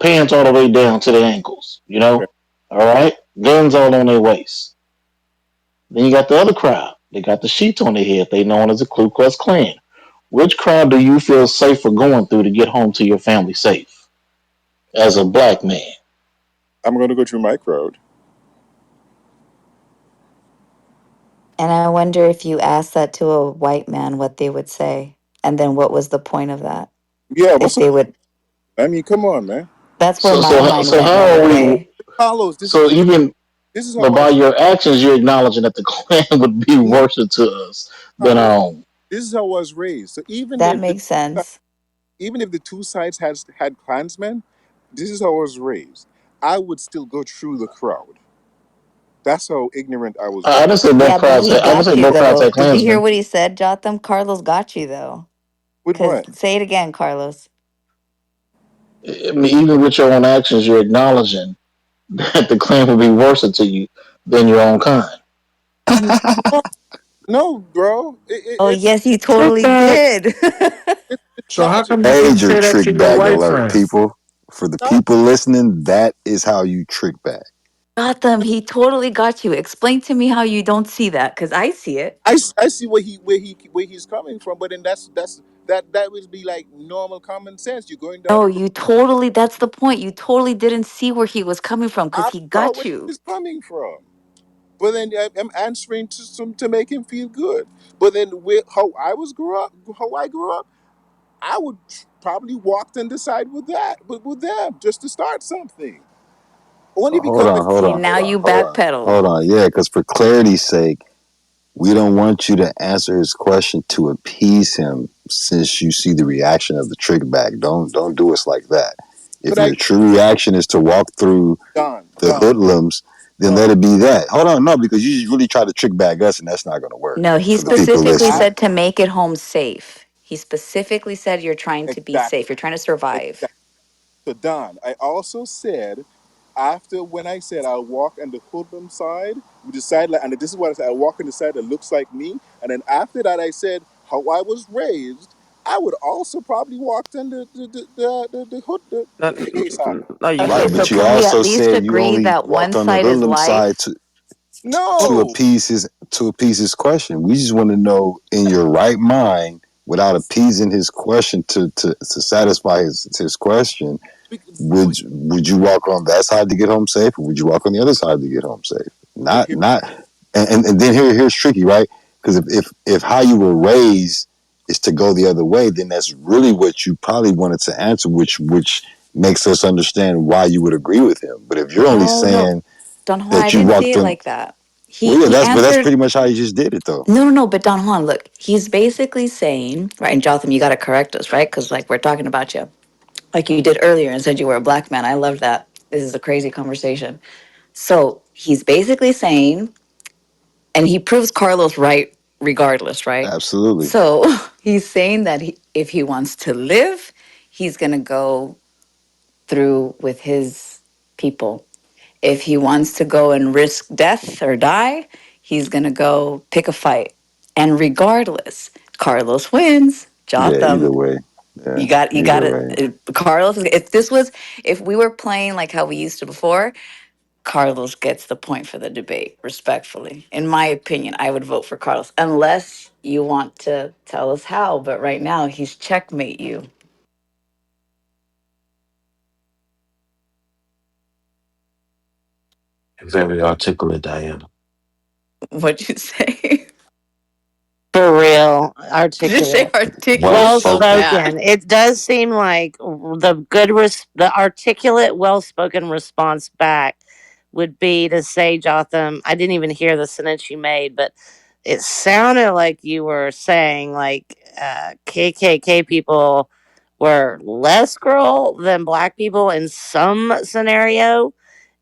pants all the way down to their ankles. Okay. All right, guns all on their waist. Then you got the other crowd. They got the sheets on their head. They known as the Ku Klux Klan. Which crowd do you feel safer going through to get home to your family safe as a black man? I'm going to go through my crowd. And I wonder if you asked that to a white man, what they would say. And then what was the point of that? Yeah. If What's up? they would, I mean, come on, man. that's where So my so mind so went how right are we? away. Carlos, So even this is how but I by your actions, you're acknowledging that the Klan would be no, worse to us than Carlos. our own. This is how I was raised. So That makes sense. even if the two sides had clansmen, this is how I was raised. I would still go through the crowd. That's how ignorant I was I raised. didn't say both Yeah, but crowds. he I didn't say got you both crowds though. had Did you hear Klansmen. what he said, Jotham? Carlos got you though. With Because what? say it again, Carlos. I mean, even with your own actions, you're acknowledging that the Klan would be worse to you than your own kind. No, no, bro. Oh, yes, you Trick totally bag. did. It's So how logic. come you couldn't Major say that trick to your bag white alert, friend? people. For the Not people listening, that is how you trick bag. Gotham, he totally got you. Explain to me how you don't see that, because I see it. I see where he's coming from, but then that would be like normal common sense. You're going down No, the road. you totally, that's the point. You totally didn't see where he was coming from because I he saw got where you. he's coming from. But then I'm answering to some to make him feel good. But then how I grew up, I would probably walk and decide with that, but with them just to start something. Only Hold because on, hold See, on, now hold on, you hold on, backpedaled. hold on. Yeah, because for clarity's sake, we don't want you to answer his question to appease him, since you see the reaction of the trick bag. Don't do us like that. If but I your true reaction is to walk through Don the Don hoodlums, then Don let it be that. Hold on, no, because you really try to trick bag us, and that's not going to work No, he for the no people specifically I listening. said to make it home safe. He specifically said you're trying to be exactly safe. You're trying to survive. exactly. So Don, I also said after when I said I'll walk on the hoodlum side, we decided like, and this is what I said, I walk on the side that looks like me, and then after that I said how I was raised. I would also probably walked on the hood, No, the AA side. no, you Okay, Right, didn't. so but you can we at also least said you agree only that one walked on the side is hoodlum side life? Well, to No, appease his question. We just want to know, in your right mind, without appeasing his question to satisfy his question, well, would you walk on that side to get home safe, or would you walk on the other side to get home safe? well, Not, and then here's tricky, right? Because if how you were raised is to go the other way, then that's really what you probably wanted to answer, which makes us understand why you would agree with him. But if you're only No, no, saying Don Juan, I that you didn't see walked it on, like that. well, yeah, He that's answered. pretty much how you just did it, though. No, no, no. But Don Juan, look, he's basically saying, right? And Jotham, you got to correct us, right? Because like we're talking about you, like you did earlier, and said you were a black man. I love that. This is a crazy conversation. So he's basically saying, and he proves Carlos right, regardless, right? Absolutely, So he's saying that if he wants to live, he's gonna go through with his people. If he wants to go and risk death or die, he's going to go pick a fight. And regardless, Carlos wins. yeah. Either Jotham, way, yeah, you got either it. way. Carlos, if we were playing like how we used to before, Carlos gets the point for the debate, respectfully. In my opinion, I would vote for Carlos, unless you want to tell us how. But right now, he's checkmate you. Very articulate, Diana. What'd you say? For real, Did you say articulate, Well articulate well so spoken. bad? spoken. It does seem like the articulate, well spoken response back would be to say, Jotham. I didn't even hear the sentence you made, but it sounded like you were saying like KKK people were less cruel than black people in some scenario,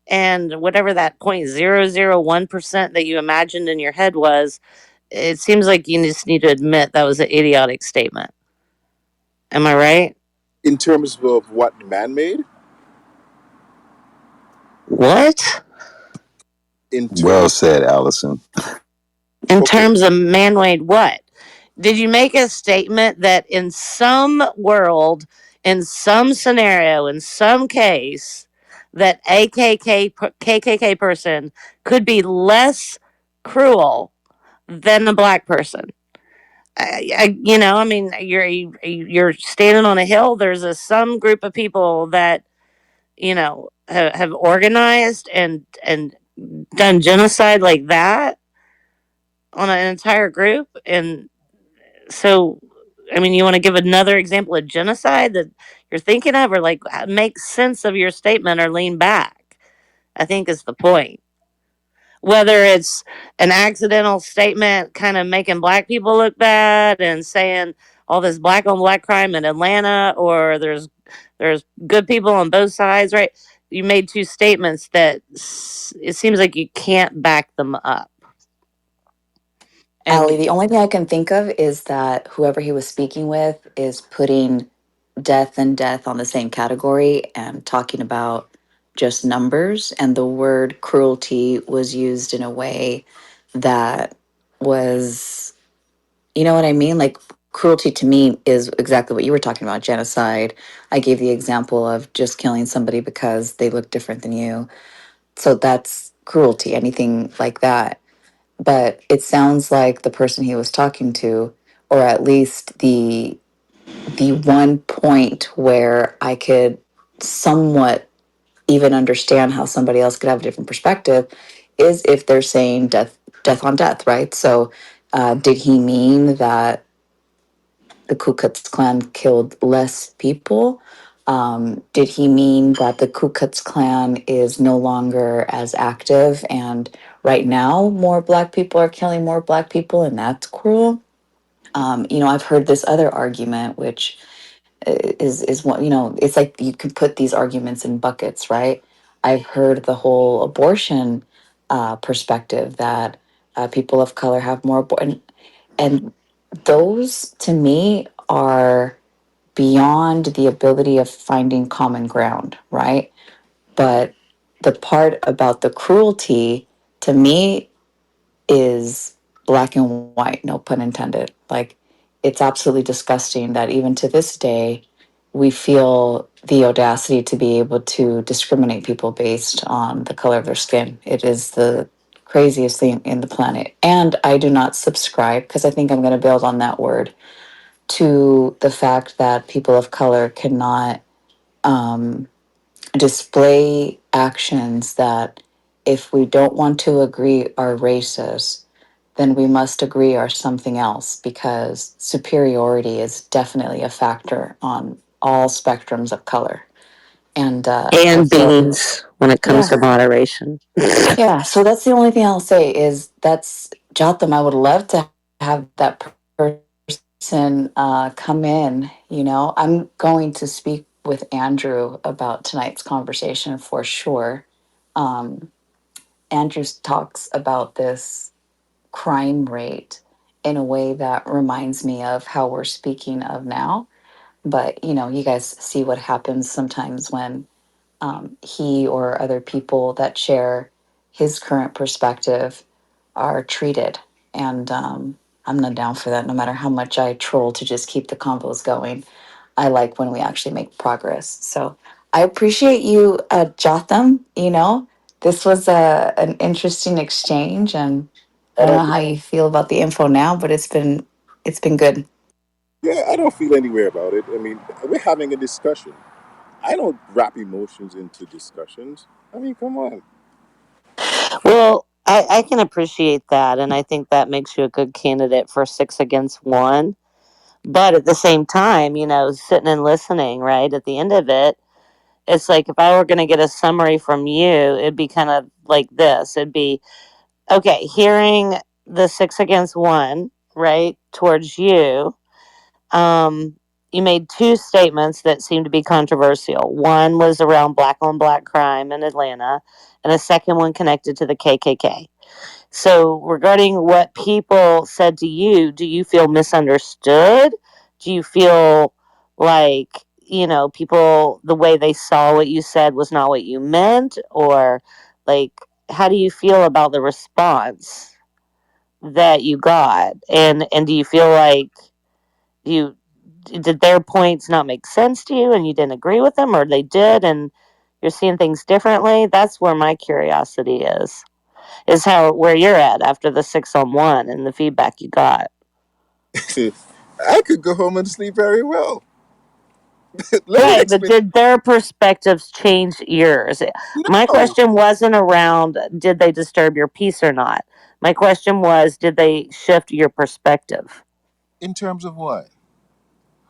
and whatever that 0.001% that you imagined in your head was, it seems like you just need to admit that was an idiotic statement. Am I right? in terms of what man made, What? in Well terms, said, Allison. In okay, terms of man made what? Did you make a statement that in some world, in some scenario, in some case, that a KKK person could be less cruel than a black person? I mean, you're standing on a hill. There's some group of people that have organized and done genocide like that on an entire group. And so, I mean, you want to give another example of genocide that you're thinking of, or like make sense of your statement or lean back, I think is the point. Whether it's an accidental statement kind of making black people look bad and saying all this black on black crime in Atlanta, or there's good people on both sides, right? You made two statements that it seems like you can't back them up. Ali, And the only thing I can think of is that whoever he was speaking with is putting death and death on the same category and talking about just numbers. And the word cruelty was used in a way that was, you know what I mean? Like, cruelty to me is exactly what you were talking about, genocide. I gave the example of just killing somebody because they look different than you. So that's cruelty, anything like that. But it sounds like the person he was talking to, or at least the one point where I could somewhat even understand how somebody else could have a different perspective, is if they're saying death on death, right? So did he mean that the Ku Klux Klan killed less people? Did he mean that the Ku Klux Klan is no longer as active and right now more black people are killing more black people and that's cruel? I've heard this other argument, which is one, it's like you can put these arguments in buckets, right? I've heard the whole abortion perspective that people of color have more abortion, and those to me are beyond the ability of finding common ground, right? But the part about the cruelty to me is black and white, no pun intended. Like, it's absolutely disgusting that even to this day, we feel the audacity to be able to discriminate people based on the color of their skin. It is the craziest thing in the planet. And I do not subscribe, because I think I'm going to build on that word, to the fact that people of color cannot um, display actions that, if we don't want to agree, are racist, then we must agree are something else, because superiority is definitely a factor on all spectrums of color. And I And feel, beans when it comes yeah, to moderation. yeah. So that's the only thing I'll say is that's Jotham. I would love to have that person come in. You know, I'm going to speak with Andrew about tonight's conversation for sure. Um, Andrew talks about this crime rate in a way that reminds me of how we're speaking of now. But, you know, you guys see what happens sometimes when he or other people that share his current perspective are treated. And I'm not down for that, no matter how much I troll to just keep the combos going. I like when we actually make progress. So I appreciate you, Jotham. You know, this was an interesting exchange, and I I don't don't. know how you feel about the info now, but it's been good. Yeah, I don't feel anywhere about it. I mean, we're having a discussion. I don't wrap emotions into discussions. I mean, come on. Well, I can appreciate that, and I think that makes you a good candidate for six against one. But at the same time, sitting and listening, right? At the end of it, it's like if I were going to get a summary from you, it'd be kind of like this. It'd be, okay, hearing the six against one, right, towards you, um, you made two statements that seemed to be controversial. One was around black on black crime in Atlanta, and a second one connected to the KKK. So, regarding what people said to you, do you feel misunderstood? Do you feel like, people, the way they saw what you said was not what you meant? Or, like, how do you feel about the response that you got? And do you feel like you did their points not make sense to you and you didn't agree with them, or they did and you're seeing things differently? That's where my curiosity is how where you're at after the 6 on 1 and the feedback you got. I could go home and sleep very well. Let me Right, but explain. did their perspectives change yours? My No, question wasn't around did they disturb your peace or not. My question was did they shift your perspective? in terms of what?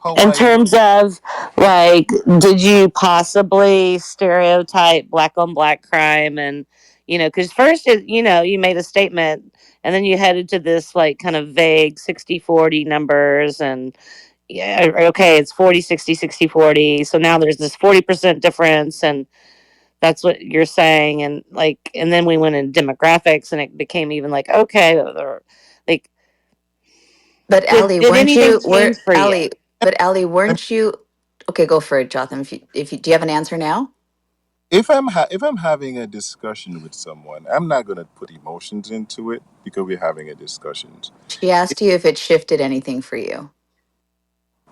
How In I terms of, like, did you possibly stereotype black on black crime? And because first you made a statement and then you headed to this like kind of vague 60-40 numbers, and yeah, okay, it's 40-60-60-40, so now there's this 40% difference, and that's what you're saying. And like, and then we went in demographics and it became even like, okay, like, But did, Ali, did weren't anything you? change for you? But Ali, weren't you? Okay, go for it, Jotham. If you do you have an answer now? if I'm having a discussion with someone, I'm not going to put emotions into it because we're having a discussion. She asked you if it shifted anything for you.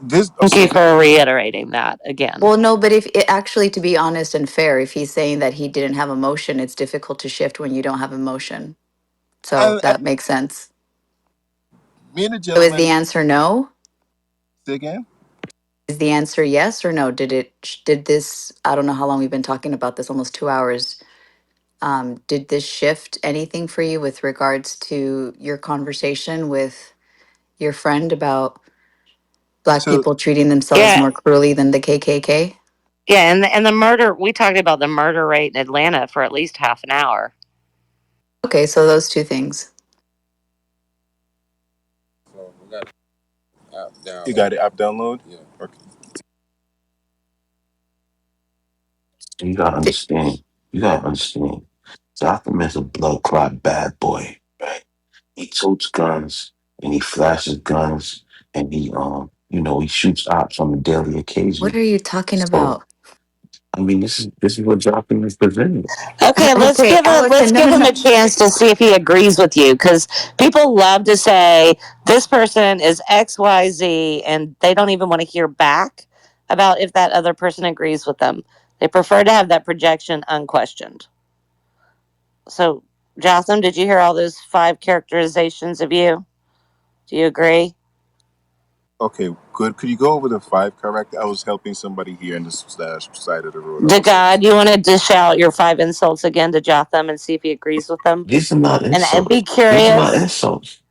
This Thank so you for reiterating that again. Well, no, but if it actually, to be honest and fair, if he's saying that he didn't have emotion, it's difficult to shift when you don't have emotion. So and that makes sense. me and the So is gentleman the answer no? say again. Is the answer yes or no? Did this, I don't know how long we've been talking about this, almost 2 hours. Did this shift anything for you with regards to your conversation with your friend about Black So people treating themselves Yeah, more cruelly than the KKK? yeah, and the murder, we talked about the murder rate in Atlanta for at least half an hour. Okay, so those two things. you got the app download. Yeah. Okay. You gotta Di- understand. You gotta understand. Gotham is a blood clot bad boy, right? He totes guns and he flashes guns and he he shoots ops on a daily What occasion. are you talking So about? I mean, this is what Joplin is presenting. Okay, Okay, let's Allison, no, give no, him no. a chance to see if he agrees with you because people love to say this person is XYZ and they don't even want to hear back about if that other person agrees with them. They prefer to have that projection unquestioned. So, Jotham, did you hear all those five characterizations of you? Do you agree? Okay, good. Could you go over the five correct? I was helping somebody here in this side of the road. To Also, God, you want to dish out your five insults again to Jotham and see if he agrees with them? These are not And insults. be These are not curious. insults.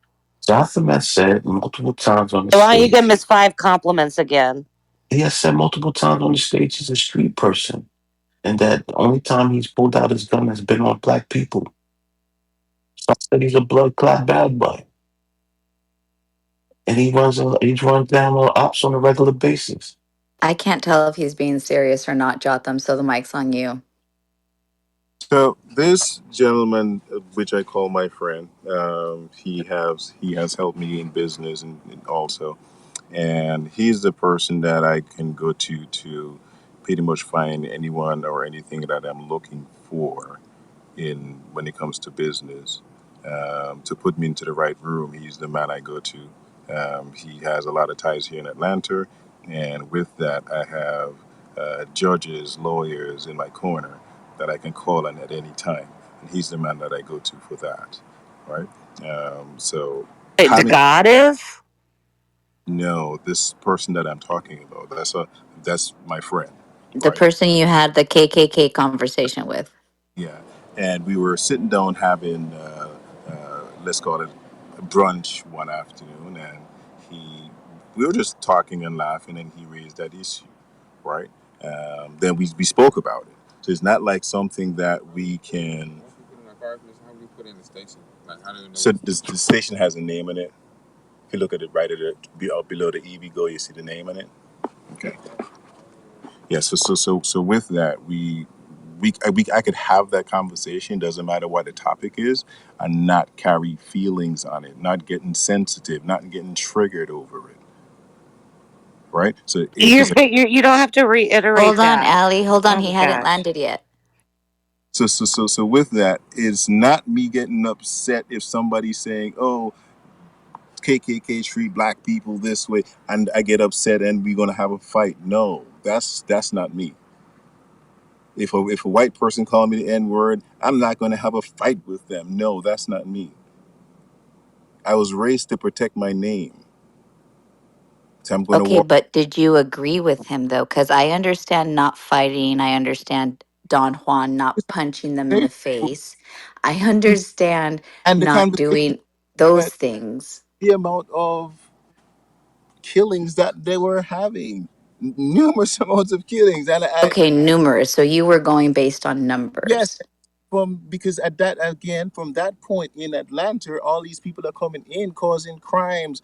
Jotham has said multiple times on the Why don't you give him stage. his five compliments again? He has said multiple times on the stage he's a street person, and that the only time he's pulled out his gun has been on black people. So I said he's a blood clot bad boy, and he runs down on ops on a regular basis. I can't tell if he's being serious or not, Jotham, so the mic's on you. so this gentleman, which I call my friend, he has helped me in business and also, and he's the person that I can go to pretty much find anyone or anything that I'm looking for in when it comes to business. To put me into the right room, he's the man I go to. He has a lot of ties here in Atlanta, and with that, I have judges, lawyers in my corner that I can call on at any time, and he's the man that I go to for that, right? So Wait, to having God is? no, this person that I'm talking about, that's my friend, The right? person you had the KKK conversation with. Yeah, and we were sitting down having, let's call it, a brunch one afternoon, and we were just talking and laughing, and he raised that issue, right? Then we spoke about it. So it's not like something that we can. So the station has a name in it. If you look at it right at it, below the EV go, you see the name in it. Okay. Yeah, so with that, I could have that conversation. Doesn't matter what the topic is, and not carry feelings on it, not getting sensitive, not getting triggered over it. Right. So because You don't have to Hold reiterate on, that. Allie. Hold on. Oh He my hadn't gosh. landed yet. so with that, it's not me getting upset if somebody's saying, "Oh, KKK treat black people this way," and I get upset and we're gonna have a fight. No, that's not me. If a white person call me the N word, I'm not going to have a fight with them. No, that's not me. I was raised to protect my name. So I'm going to Okay, walk. but did you agree with him though? Because I understand not fighting. I understand Don Juan not punching them in the face. I understand And the not conversation, doing those uh, things. the amount of killings that they were having, numerous amounts of killings, and Okay, numerous. So you were going based on yes, numbers. from because at that again from that point in Atlanta, all these people are coming in causing crimes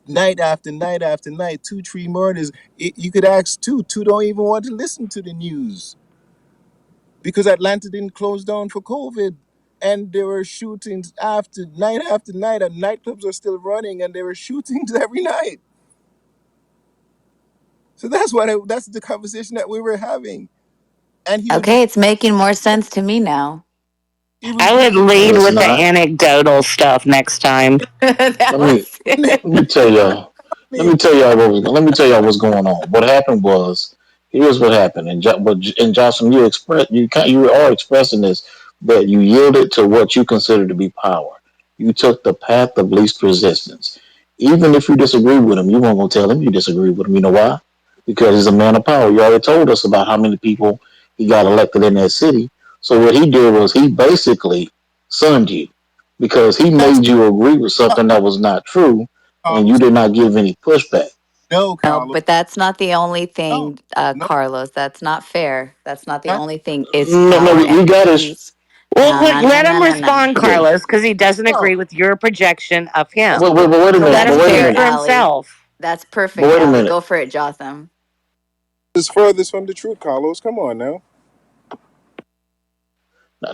night after night after night, two, three murders. You could ask two don't even want to listen to the news because Atlanta didn't close down for COVID. And there were shootings after night, and nightclubs are still running, and there were shootings every night. So that's the conversation that we were having. And he was just Okay, it's making more sense to me now. he was I just would No, lead it's with the not. anecdotal stuff next time. That Let me was let me tell y'all. Let me. me tell y'all let me tell y'all what's going on. What happened was here's what happened. And Jocelyn, you are expressing this that you yielded to what you consider to be power. You took the path of least resistance. Even if you disagree with him, you won't go tell him you disagree with him. You know why? Because he's a man of power. You already told us about how many people he got elected in that city. So what he did was he basically sunned you because he That's made you agree with something that was not true, and you Carlos. did not give any pushback. No, no, Carlos. but that's not the only No, thing, no. Carlos. That's not fair. That's not the That, only thing. It's No, no, power we and got his. peace. Well, No, no, no, let no, him no, no. respond, Okay, Carlos, because he doesn't no, agree with your projection of him. but wait a no. minute. Let That's But him wait a speak fair, for minute. Allie. himself. That's But perfect, wait a Allie. minute. Go for it, Jotham. It's furthest from the truth, Carlos. Come on now.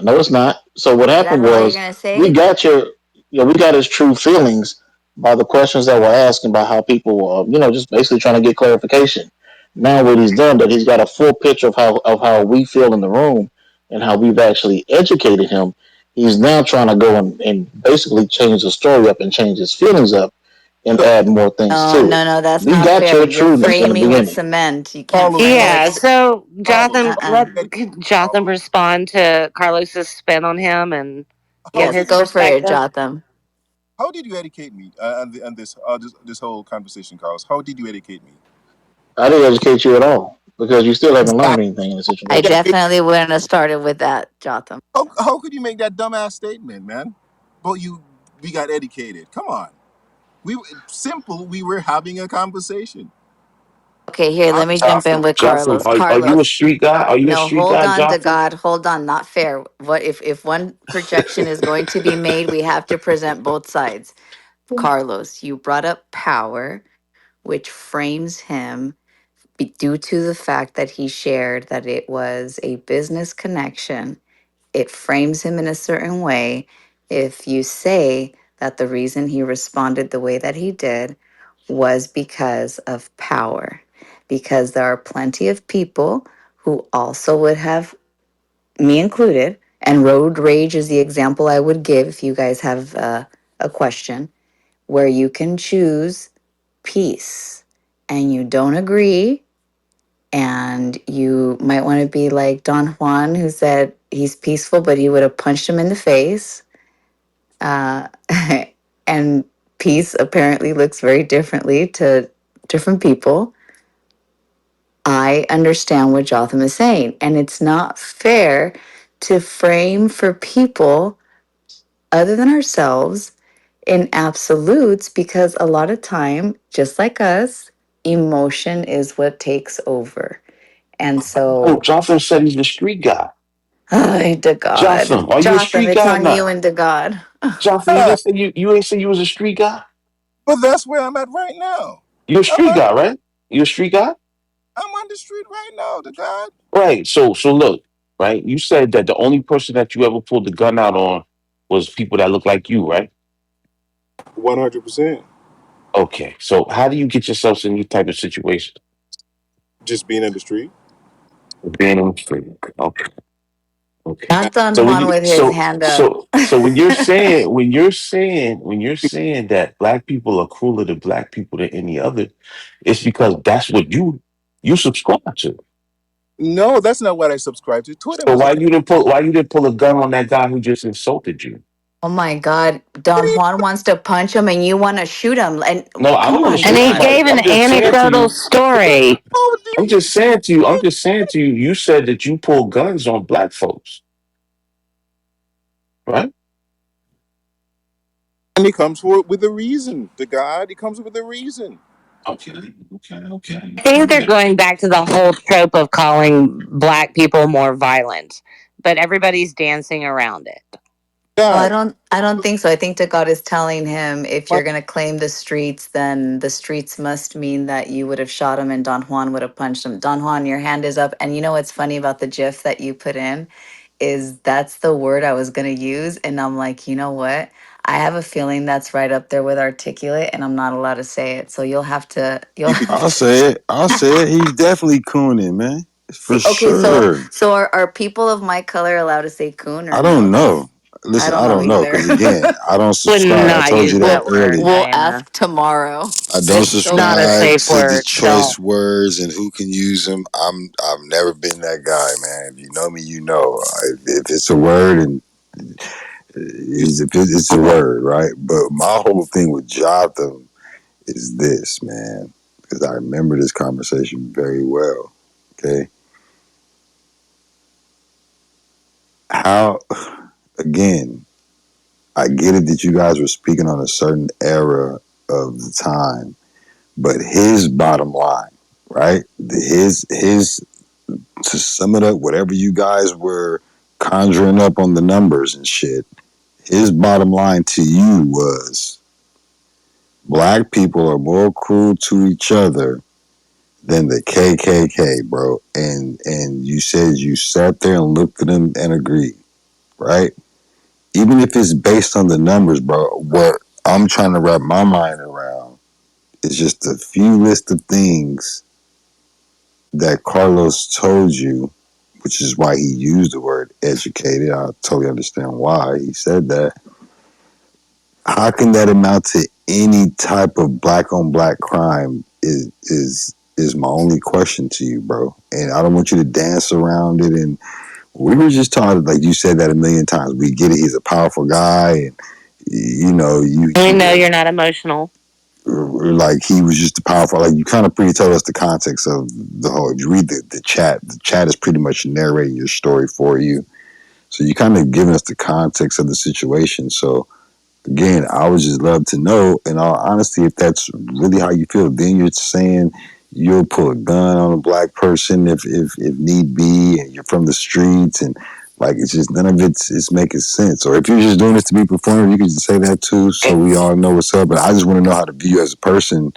No, it's not. So what Is that happened not all you're was gonna we say? got your, we got his true feelings by the questions that were asked and by how people, just basically trying to get clarification. Now what he's done, that he's got a full picture of how we feel in the room and how we've actually educated him. He's now trying to go and basically change the story up and change his feelings up and So, add more things No, to no, it. no, that's We not got fair. your You're trueness in the framing with beginning. cement. You can't Carlos, frame Yeah, it. so Carlos, Jotham, how did Uh-uh. you let Jotham respond to Carlos's spin on him and give how Yes, did his go for it, perspective. Jotham. how did you educate me on this whole conversation, Carlos? How did you educate me? I didn't educate you at all because you still haven't learned anything in the I situation. definitely wouldn't have started with that, Jotham. How could you make that dumbass statement, man? But we got educated. Come on, simple. We were having a conversation. Okay, here, let me jump in Jotham, with Jotham, Carlos. are you a Carlos, street guy? Are you a no, street hold guy, on to Jotham? God. Hold on, not fair. What if one projection is going to be made, we have to present both sides. Carlos, you brought up power, which frames him due to the fact that he shared that it was a business connection. It frames him in a certain way. If you say that the reason he responded the way that he did was because of power, because there are plenty of people who also would have, me included, and road rage is the example I would give if you guys have a question, where you can choose peace and you don't agree, and you might want to be like Don Juan, who said he's peaceful, but he would have punched him in the face. Uh, and peace apparently looks very differently to different people. I understand what Jotham is saying, and it's not fair to frame for people other than ourselves in absolutes, because a lot of time, just like us, emotion is what takes over. And Oh, so, Jotham said he's the street guy. ay, to God. Jotham, are you a Jotham, street it's guy or on you not? and to God. Jotham, Yeah, you ain't say you was a street guy? but that's where I'm at right now. You a I'm street on guy, right? You a street guy? I'm on the street right now. The God, Right. So look, right? You said that the only person that you ever pulled the gun out on was people that look like you, right? 100%. Okay. So how do you get yourself in these type of situations? Just being in the street. Being on the street. Okay. Okay. Not Don So when Juan you with his so hand up. so so when you're saying that black people are crueler to black people than any other, it's because that's what you subscribe to. No, that's not what I subscribe to. Two of them So was a. why you didn't pull a gun on that guy who just insulted you? Oh my God. Don Juan wants to punch him and you want to shoot him. And No, I don't come want to on, And shoot he Don. nobody. gave an anecdotal story. Oh, do I'm you? just saying to you, you said that you pull guns on black folks, right? And he comes for it with a reason. The God, he comes with a reason. Okay, okay, I think they're okay. going back to the whole trope of calling black people more violent, but everybody's dancing around it. Oh, God, I don't think so. I think that God is telling him, if my, you're going to claim the streets, then the streets must mean that you would have shot him and Don Juan would have punched him. Don Juan, your hand is up. And you know what's funny about the GIF that you put in is that's the word I was going to use. And I'm like, you know what? I have a feeling that's right up there with articulate, and I'm not allowed to say it. So you'll you could have I'll to. say it. I'll say it. He's definitely cooning, man. For See, okay, sure. so are people of my color allowed to say coon or I no? don't know. That's I Listen, don't I know don't know either. because again, I don't Would subscribe. I not told use you that that word, earlier. We'll Diana. F tomorrow. I don't It's So not a subscribe sorry. safe to the word. Don't. choice words and who can use them. I've never been that guy, man. If you know me, you know. If it's a word and it's a word, right? But my whole thing with Jotham is this, man, because I remember this conversation very well. Okay, how again? I get it that you guys were speaking on a certain era of the time, but his bottom line, right? His to sum it up, whatever you guys were conjuring up on the numbers and shit, his bottom line to you was black people are more cruel to each other than the KKK, bro. And you said you sat there and looked at them and agreed, right? Even if it's based on the numbers, bro, what I'm trying to wrap my mind around is just a few list of things that Carlos told you, which is why he used the word educated. I totally understand why he said that. How can that amount to any type of black on black crime is my only question to you, bro. And I don't want you to dance around it. And we were just taught, like you said that a million times. We get it. He's a powerful guy, and you know, We know you're not emotional. like he was just a powerful. Like you kind of pretty told us the context of the whole. If you read the chat is pretty much narrating your story for you. So you kind of giving us the context of the situation. So again, I would just love to know, in all honesty, if that's really how you feel. Then you're saying you'll pull a gun on a black person if need be, and you're from the streets, and like it's just none of it's making sense. Or if you're just doing this to be performative, you can just say that too, so we all know what's up. But I just want to know how to view you as a person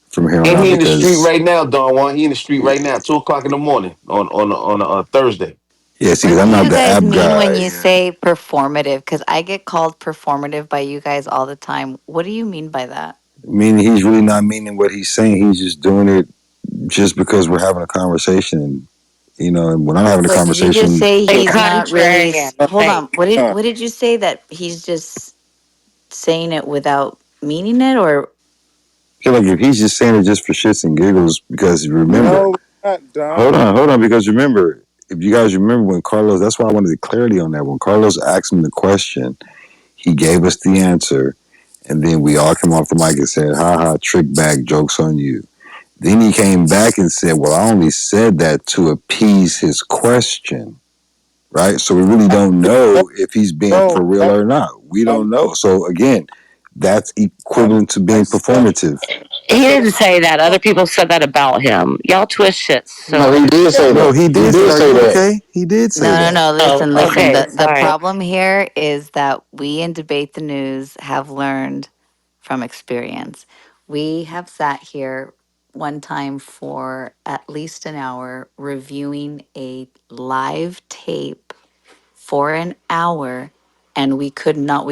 from here on And out he in the street because right now, Don Juan. He in the street right now, 2 o'clock in the morning on a Thursday. yeah, see, because What I'm do not you the guys app mean when guy. you say performative? Because I get called performative by you guys all the time. What do you mean by that? Meaning he's really not meaning what he's saying. He's just doing it just because we're having a conversation. And, you know, and when I'm having a Wait, did you just conversation, say A he's not really? contrarian. Hold Hey, on. What did you say that he's just saying it without meaning it, or I feel like if he's just saying it just for shits and giggles, because remember, No, not Dom. hold on, because remember, if you guys remember when Carlos, that's why I wanted clarity on that. When Carlos asked him the question, he gave us the answer, and then we all came off the mic and said, "Ha ha, trick bag, jokes on you." Then he came back and said, "Well, I only said that to appease his question." Right? So we really don't No, know if he's being no, for real or not. We Dom. don't know. So again, that's Dom, equivalent to I being said, performative. he didn't say that. Other people said that about him. Y'all twist shit. No, So, he did say No, that. he He did say, did "Are say you that. okay?" He did say no, no, that. no. oh, Listen. okay, The sorry. problem here is that we in Debate the News have learned from experience. We have sat here one time for at least an hour reviewing a live tape for an hour, and we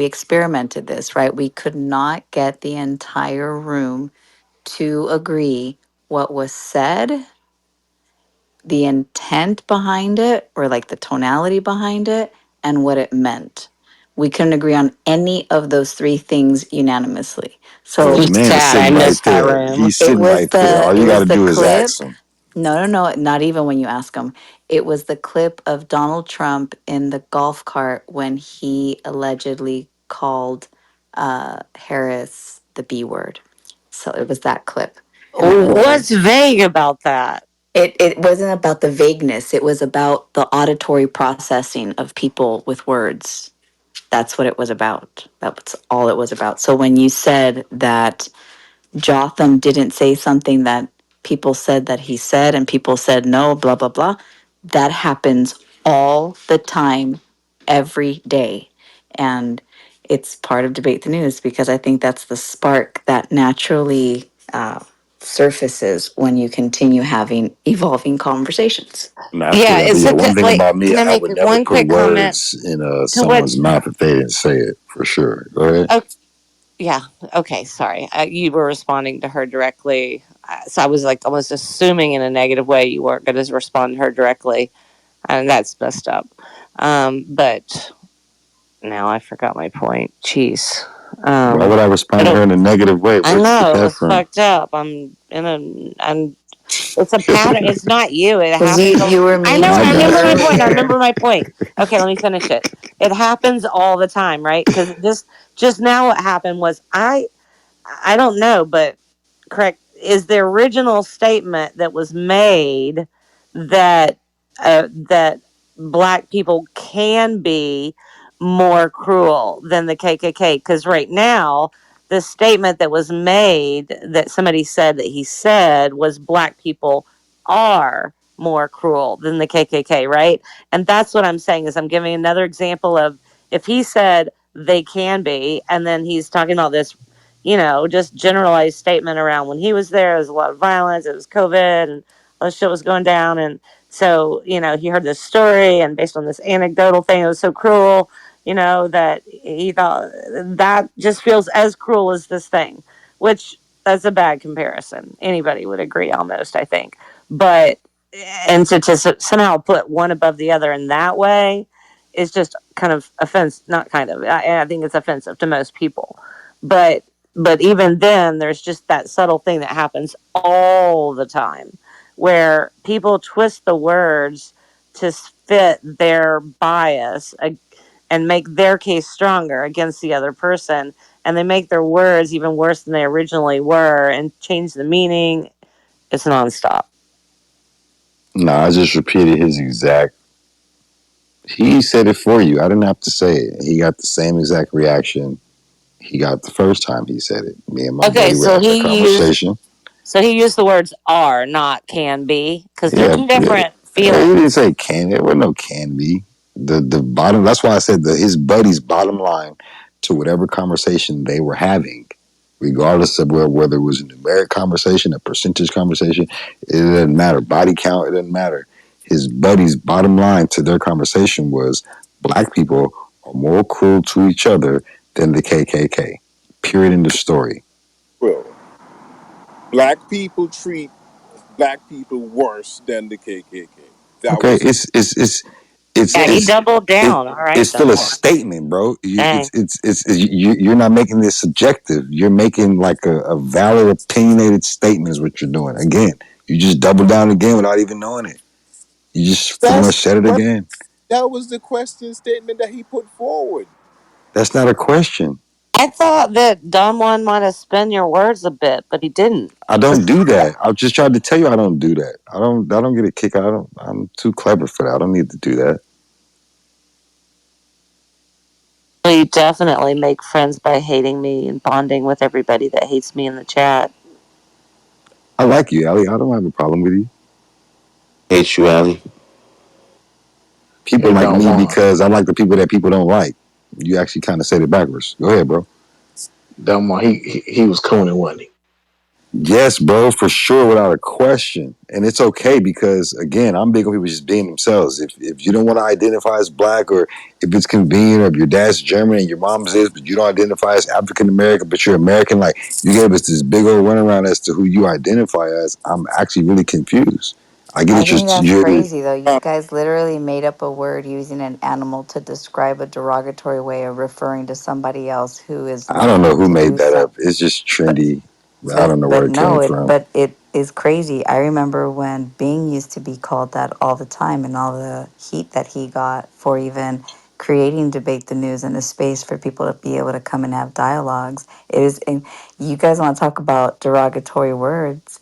experimented this, right? We could not get the entire room to agree what was said, the intent behind it, or like the tonality behind it, and what it meant. We couldn't agree on any of those three things unanimously. Well, So the I'm man is sad I sitting right missed that there. room. He's sitting right there. All it you got was to the do is ask clip. him. No, no, no, not even when you ask him. It was the clip of Donald Trump in the golf cart when he allegedly called Harris the B word. So it was that clip. And it What's was vague about that? it wasn't about the vagueness. It was about the auditory processing of people with words. That's what it was about. That's all it was about. So when you said that Jotham didn't say something that people said that he said, and people said no, blah, blah, blah. That happens all the time, every day. And it's part of Debate the News because I think that's the spark that naturally surfaces when you continue having evolving conversations. And I feel Yeah, that. But it's yeah, a one thing wait. about me, Can I I make would never one put quick comment words in to what? someone's mouth if they didn't say it, for sure. Go ahead. Oh, yeah. Okay, sorry. You were responding to her directly, so I was like almost assuming in a negative way you weren't going to respond to her directly, and that's messed up. But now I forgot my point. Jeez. Why would I respond to her It'll. in a negative way? I Where'd you get know it that was from? fucked up. I'm in a. I'm. It's a pattern. It's not you. It Because happens. you were I mean know. I to I me got remember my you. point. I earlier. remember my point. Okay, let me finish it. It happens all the time, right? Because just now what happened was I don't know, but correct is the original statement that was made that that black people can be more cruel than the KKK, because right now the statement that was made that somebody said that he said was black people are more cruel than the KKK, right? And that's what I'm saying is I'm giving another example of if he said they can be, and then he's talking about this, just generalized statement around when he was there was a lot of violence, it was COVID, and all this shit was going down. And so, he heard this story, and based on this anecdotal thing, it was so cruel, that he thought that just feels as cruel as this thing, which that's a bad comparison. Anybody would agree almost, I think. But and to somehow put one above the other in that way is just kind of offense. Not kind of. I think it's offensive to most people, but even then, there's just that subtle thing that happens all the time, where people twist the words to fit their bias and make their case stronger against the other person, and they make their words even worse than they originally were, and change the meaning. It's nonstop. No, I just repeated his exact. He said it for you. I didn't have to say it. He got the same exact reaction he got the first time he said it. Me and my Okay, buddy were having a conversation. so he used the words are, not can be, because they're Yeah, two yeah. different He didn't feelings. say can. There was no can be. The bottom. That's why I said his buddy's bottom line to whatever conversation they were having, regardless of whether it was a numeric conversation, a percentage conversation, it doesn't matter. Body count, it doesn't matter. His buddy's bottom line to their conversation was black people are more cruel to each other than the KKK. Period. End of story. Well, black people treat black people worse than the KKK. That Okay, was his. it's Yeah, he it's doubled it, down. All right, it's still a Dunmore. statement, bro. Dang. You're not making this subjective. You're making like a valid, opinionated statement is what you're doing. Again, you just double down again without even knowing it. You just pretty That's much said it what again. that was the question statement that he put forward. That's not a question. I thought that Don Juan might have spun your words a bit, but he didn't. I don't do that. I just tried to tell you I don't do that. I don't get a kick out. I'm too clever for that. I don't need to do that. We definitely make friends by hating me and bonding with everybody that hates me in the chat. I like you, Allie. I don't have a problem with you. Hate you, Allie. People Hey, like Don me Juan. because I like the people that people don't like. You actually kind of said it backwards. Go ahead, bro. Don Juan, he was cooning, wasn't he? Yes, bro, for sure, without a question. And it's okay because again, I'm big on people just being themselves. If you don't want to identify as black, or if it's convenient, or if your dad's German and your mom's is, but you don't identify as African American, but you're American, like you gave us this big old runaround as to who you identify as. I'm actually really confused. I get I it. think that's You're crazy though. You guys literally made up a word using an animal to describe a derogatory way of referring to somebody else who is I don't know known who to made do that so. up. It's just But trendy. I don't know where it came no, from. it is crazy. I remember when Bing used to be called that all the time, and all the heat that he got for even creating debate the news and a space for people to be able to come and have dialogues. It is, and you guys want to talk about derogatory words?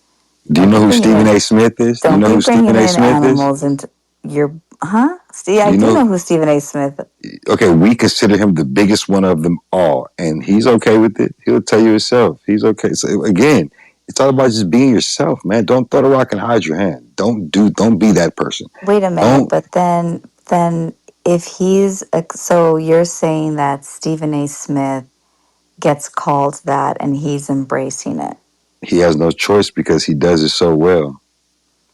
Do you Don't know be who bringing Stephen in A. Smith is? Do you don't know be who bringing Stephen A. in Smith is? animals into your, huh? See, I Do you do know? know who Stephen A. Smith. Okay, we consider him the biggest one of them all, and he's okay with it. He'll tell you himself. He's okay. So again, it's all about just being yourself, man. Don't throw the rock and hide your hand. Don't be that person. Wait a minute, Don't. but then if he's so you're saying that Stephen A. Smith gets called that and he's embracing it. He has no choice because he does it so well.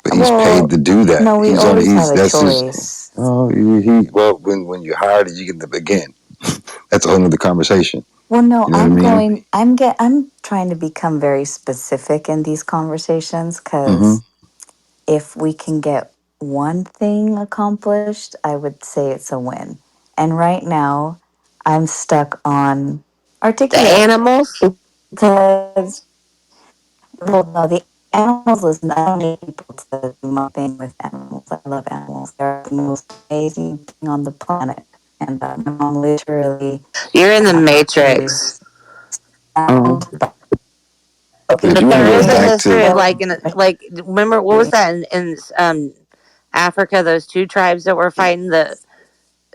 But he's paid Well, to do that. no, we He's on. always have He's a that's his. choice. Oh, well, when you're hired, you get the again. That's a whole nother conversation. Well, no, You know what I mean? I'm trying to become very specific in these conversations Mm-hmm. because if we can get one thing accomplished, I would say it's a win. And right now, I'm stuck on The articulate animals? because, well, no, the animals, listen, I don't need people to do my thing with animals. I love animals. They're the most amazing thing on the planet. And my mom literally You're in the is Matrix. sound. Okay, If But you want to there go is a back history to, of so like remember what was that in Africa? Those two tribes that were fighting the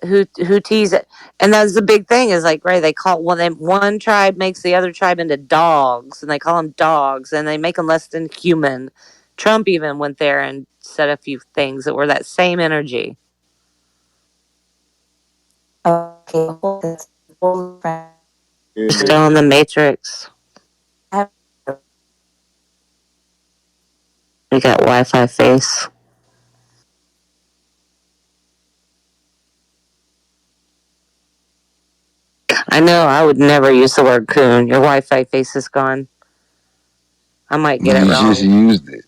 Houthis, and that's the big thing is like right. They call one tribe makes the other tribe into dogs, and they call them dogs, and they make them less than human. Trump even went there and said a few things that were that same energy. okay, hold this. Hold In the Still in the Matrix. We got Wi-Fi face. I know I would never use the word coon. Your Wi-Fi face is gone. I might get it you just wrong. used it.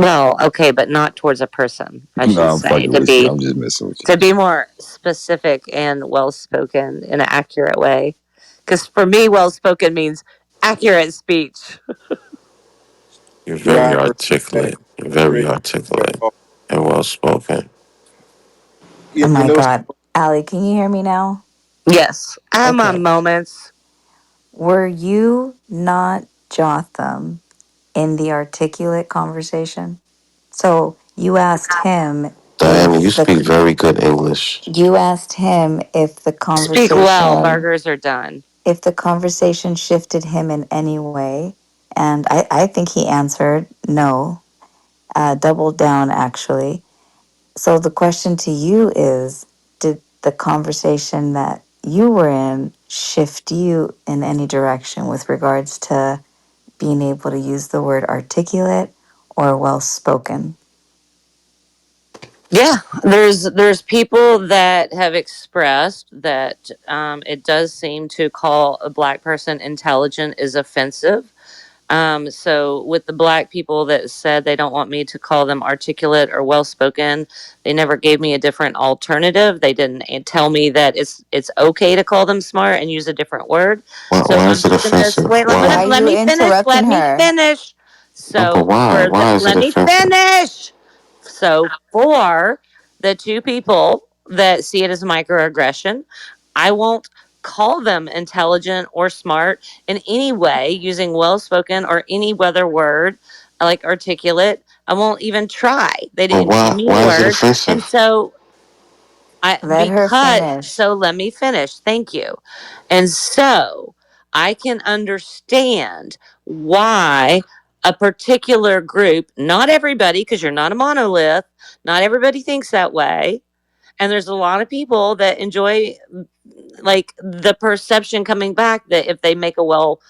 Well, okay, but not towards a person, I No, should I'm say, fucking with you. I'm just messing with you. to be more specific and well spoken in an accurate way. Because for me, well spoken means accurate speech. You're Yeah, I very agree. That articulate. You're great. very articulate and well spoken. Oh You my know, God. Allie, can you hear me now? Yes, I have my Okay. moments. Were you not Jotham in the articulate conversation? So Diana, you speak very good English. you asked him Speak well, burgers are done. if the conversation shifted him in any way, and I think he answered no, doubled down actually. So the question to you is, did the conversation that you were in shift you in any direction with regards to being able to use the word articulate or well spoken? Yeah, there's people that have expressed that it does seem to call a black person intelligent is offensive. So with the black people that said they don't want me to call them articulate or well spoken, they never gave me a different alternative. They didn't tell me that it's okay to call them smart and use a different word. So Why I'm is it just gonna offensive? wait. Let, Why Why? are let you me finish. interrupting Let me her? finish. No, but So why? Why is it let me offensive? finish. So for the two people that see it as microaggression, I won't call them intelligent or smart in any way using well spoken or any other word like articulate. I won't even try. They But didn't give me a why is it word. And offensive? so I Let her because finish. so let me finish. Thank you. And so I can understand why a particular group, not everybody, because you're not a monolith, not everybody thinks that way. And there's a lot of people that enjoy like the perception coming back that if they make a well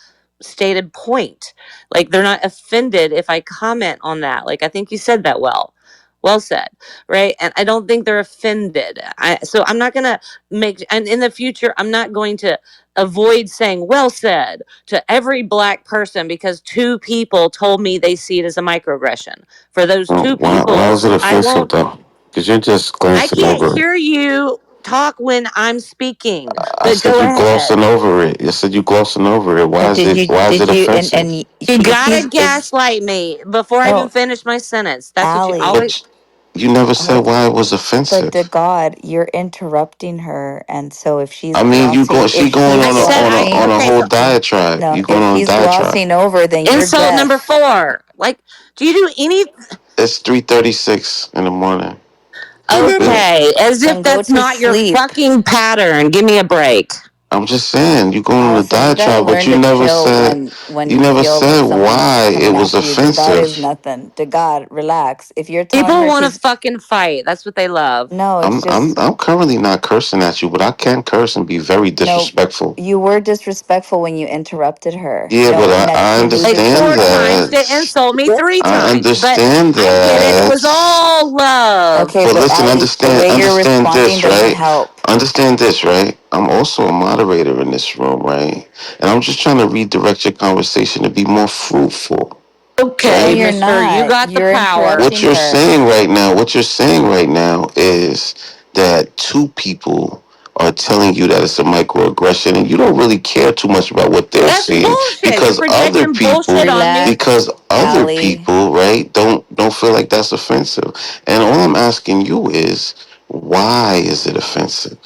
stated point, like they're not offended if I comment on that. Like I think you said that well said, right? And I don't think they're offended. So I'm not gonna make, and in the future I'm not going to avoid saying well said to every black person because two people told me they see it as a microaggression. For those Well, two why people, is it I offensive won't. though? Because you're just I glancing can't over it. hear you talk when I'm speaking, I but said go you ahead. glossing over it. I said you glossing over it. But Why is did it you, offensive? and You gotta he's, gaslight me before I even no, finish my sentence. That's what you Allie, always. But you never said hold, why it was but to offensive. God, you're interrupting her. And so I mean, if she going I on said I on a okay. whole So diatribe. no, You going if on a he's diatribe. glossing over, then you're insult number deaf. 4. Like, do you do any? It's 3:36 in the morning. We're Then, good. Okay, as then if go that's to not your sleep. fucking pattern. Give me a break. I'm just saying you going on a Allison, you got to diatribe, but learn to chill you when you never feel like said someone's why it coming was after you. To God is offensive. nothing. To God, relax. If you're telling People her want to she's fucking fight. That's what they love. no, it's just I'm currently not cursing at you, but I can curse and be very no. disrespectful. You were disrespectful when you interrupted her, Yeah, but knowing that I she Like loses understand four times control. to that. insult me 3 times, but Understand I get it. It was that. all love. Okay, But but listen, Allie, the way you're understand responding this, doesn't right? help. Understand this, right? I'm also a moderator in this room, right? And I'm just trying to redirect your conversation to be more fruitful, No, Okay, right? you're mister, you not. got the You're power. interrupting her. What you're saying right now is that two people are telling you that it's a microaggression and you don't really care too much about what they're That's saying bullshit. You're projecting bullshit on me. because Relax, other Allie. people, right, don't feel like that's offensive. And all I'm asking you is why is it offensive?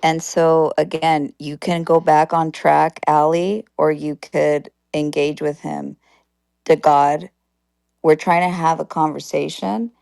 And so again, you can go back on track, Allie, or you could engage with him. To God, we're trying to have a conversation,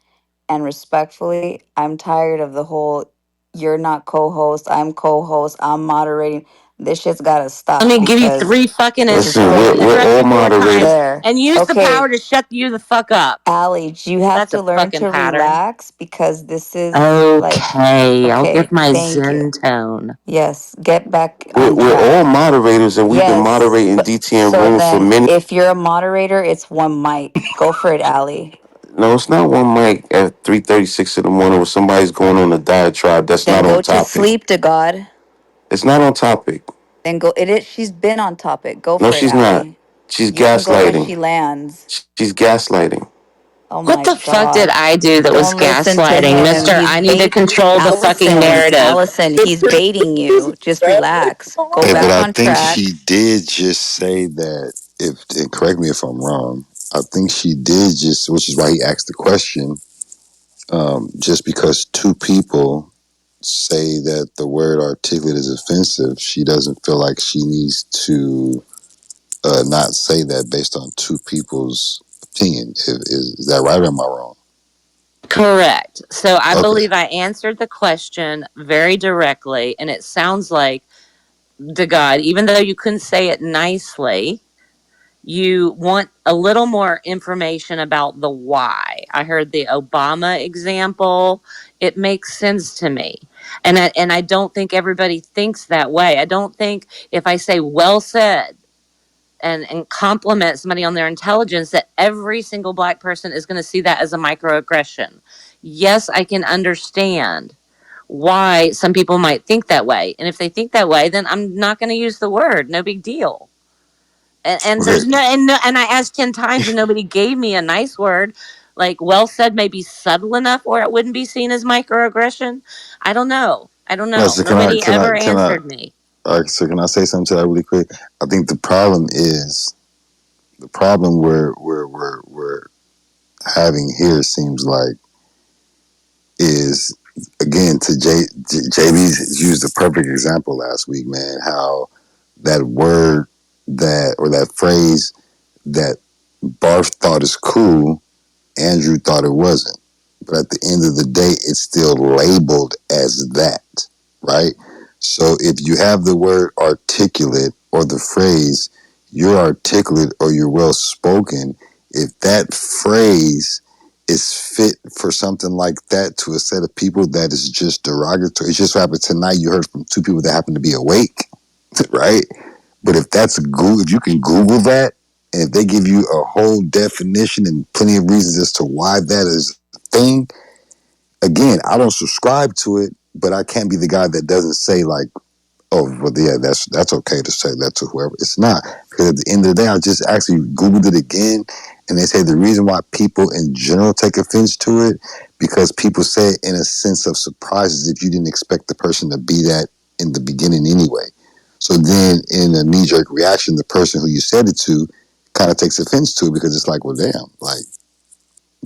and respectfully, I'm tired of the whole you're not co-host, I'm co-host, I'm moderating. This shit's gotta Let stop me give you because 3 fucking this is Listen, insults, crazy. we're interrupt all you 4 times, moderators. There. and use the power Okay, to shut you the fuck up. Allie, you have That's to a learn fucking to pattern. relax because this is like, Okay, I'll okay, get my thank you. Zen tone. Yes, get back on We're all track. moderators and we've been Yes, moderating but DTN so room for then many. if you're a moderator, it's one mic. Go for it, Allie. No, it's not one mic at 3:36 in the morning where somebody's going on a diatribe. That's Then not on go to topic. sleep to God. It's not on topic. Then go it is she's been on topic. Go No, for it, she's not. Allie. She's You can go when gaslighting. she lands. She's gaslighting. Oh What my the fuck did God. I do that was Don't listen to gaslighting, him. Mister? He's I need to bait. control the fucking narrative. Allison, he's baiting you. Just relax. Go Hey, but back I on think she track. did just say that. If and correct me if I'm wrong, I think she did just, which is why he asked the question. Just because two people say that the word articulate is offensive, she doesn't feel like she needs to not say that based on two people's opinion. Is that right or am I wrong? Correct. So I Okay. believe I answered the question very directly, and it sounds like, to God, even though you couldn't say it nicely, you want a little more information about the why. I heard the Obama example. It makes sense to me. And I don't think everybody thinks that way. I don't think if I say well said and compliment somebody on their intelligence that every single black person is going to see that as a microaggression. Yes, I can understand why some people might think that way. And if they think that way, then I'm not going to use the word. No big deal. And Okay. there's no, and I asked 10 times and nobody gave me a nice word. Like well said may be subtle enough or it wouldn't be seen as microaggression. I don't know. So Nobody ever answered me. so can I say something to that really quick? I think the problem we're having here seems like is again to JB used the perfect example last week, man. How that word that or that phrase that Barth thought is cool, Andrew thought it wasn't. But at the end of the day, it's still labeled as that, right? So if you have the word articulate or the phrase, you're articulate or you're well spoken, if that phrase is fit for something like that to a set of people that is just derogatory, it just so happened tonight you heard from two people that happen to be awake, right? But if that's Google, if you can Google that, and if they give you a whole definition and plenty of reasons as to why that is a thing, again, I don't subscribe to it, but I can't be the guy that doesn't say like, oh, well, yeah, that's okay to say that to whoever. It's not, because at the end of the day, I just actually Googled it again, and they say the reason why people in general take offense to it because people say it in a sense of surprise as if you didn't expect the person to be that in the beginning anyway. So then, in a knee jerk reaction, the person who you said it to kind of takes offense to it because it's like, well, damn, like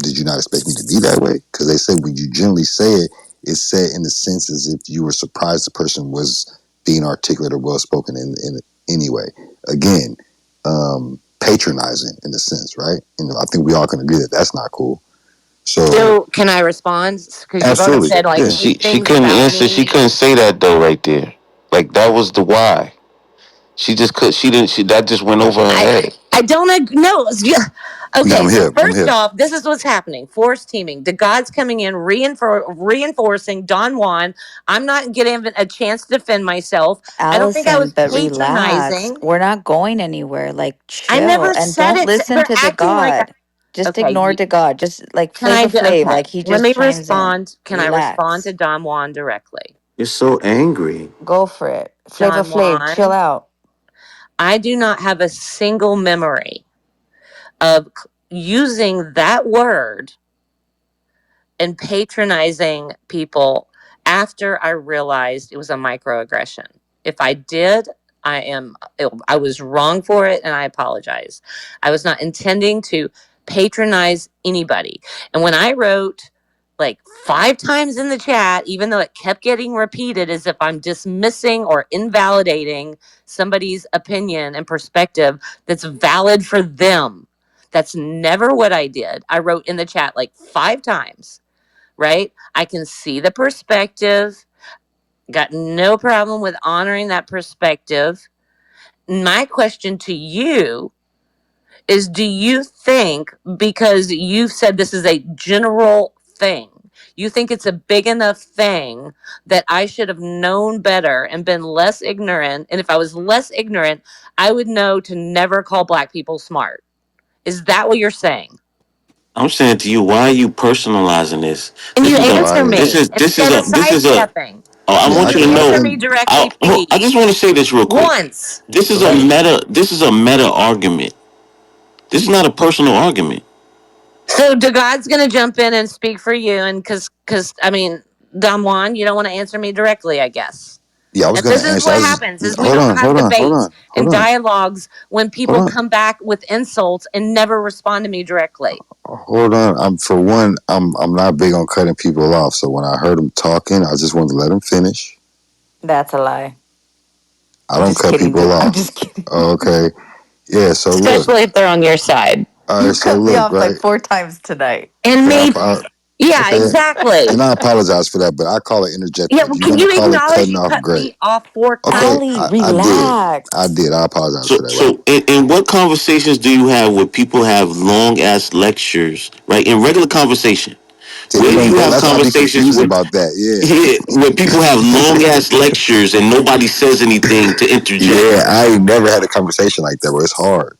did you not expect me to be that way? Because they say when you generally say it, it's said in the sense as if you were surprised the person was being articulate or well spoken in any way. Again, patronizing in a sense, right? I think we all can agree that that's not cool. So, So can I respond? Because you've already absolutely, said like yeah. eight She things couldn't about answer. She me. couldn't say that though, right there. Like that was the why. She just could. She didn't. She that just went over her I head. I don't know. Yeah, Okay, I'm so hip. I'm first hip. off, this is what's happening. Force teaming. The gods coming in, reinforcing Don Juan. I'm not getting a chance to defend myself. I don't think I Allison, was but relax. patronizing. We're not going anywhere. Like, I chill never and said don't it. listen They're to the acting like God. Just okay. ignore the God. Just like Can I Flavor do? Flav, Okay, like he let just me chimes in. respond. Can I respond to Relax. Don Juan directly? You're so angry. Go for it. Flavor Don Flav, chill Juan, out. I do not have a single memory of using that word and patronizing people after I realized it was a microaggression. If I did, I was wrong for it and I apologize. I was not intending to patronize anybody. And when I wrote like 5 times in the chat, even though it kept getting repeated as if I'm dismissing or invalidating somebody's opinion and perspective that's valid for them. That's never what I did. I wrote in the chat like 5 times, right? I can see the perspective, got no problem with honoring that perspective. My question to you is, do you think, because you've said this is a general thing, you think it's a big enough thing that I should have known better and been less ignorant? And if I was less ignorant, I would know to never call black people smart. Is that what you're saying? I'm saying to you, why are you personalizing this? And This you is a. answer Why? This me is. This is instead a. of This is a. sidestepping. Oh, I Yeah, want you Just to I know. answer can. me directly, I please. just want to say this real quick. Once. This is Go a ahead. meta. This is a meta argument. This is not a personal argument. So God's going to jump in and speak for you, and because I mean, Don Juan, you don't want to answer me directly, I guess. Yeah, I was And gonna this is answer. what happens: is we Hold don't on, have hold on, hold debates on, hold and on, dialogues when hold people on, come back with insults and never respond to me directly. hold on. I'm for one. I'm not big on cutting people off. So when I heard him talking, I just wanted to let him finish. That's a lie. I I'm don't just cut kidding, people dude. I'm off. just kidding. Okay. Yeah. So look. Especially if they're on your side. All right. You So cut me look. off Right. like 4 times tonight. And Okay. me, yeah, Okay. exactly. And I apologize for that, but I call it Yeah, interjecting. If well, you're can gonna you call it acknowledge cutting you off, cut great. me off four Okay. times? Allie, I did. I relax. did. I apologize for So, that. Right. so in what conversations do you have where people have long ass lectures, right? In regular conversation, See, where do you have I'd be conversations confused with, about that. Yeah. yeah, where people have long ass lectures and nobody says anything to interject? Yeah. I ain't never had a conversation like that where it's hard.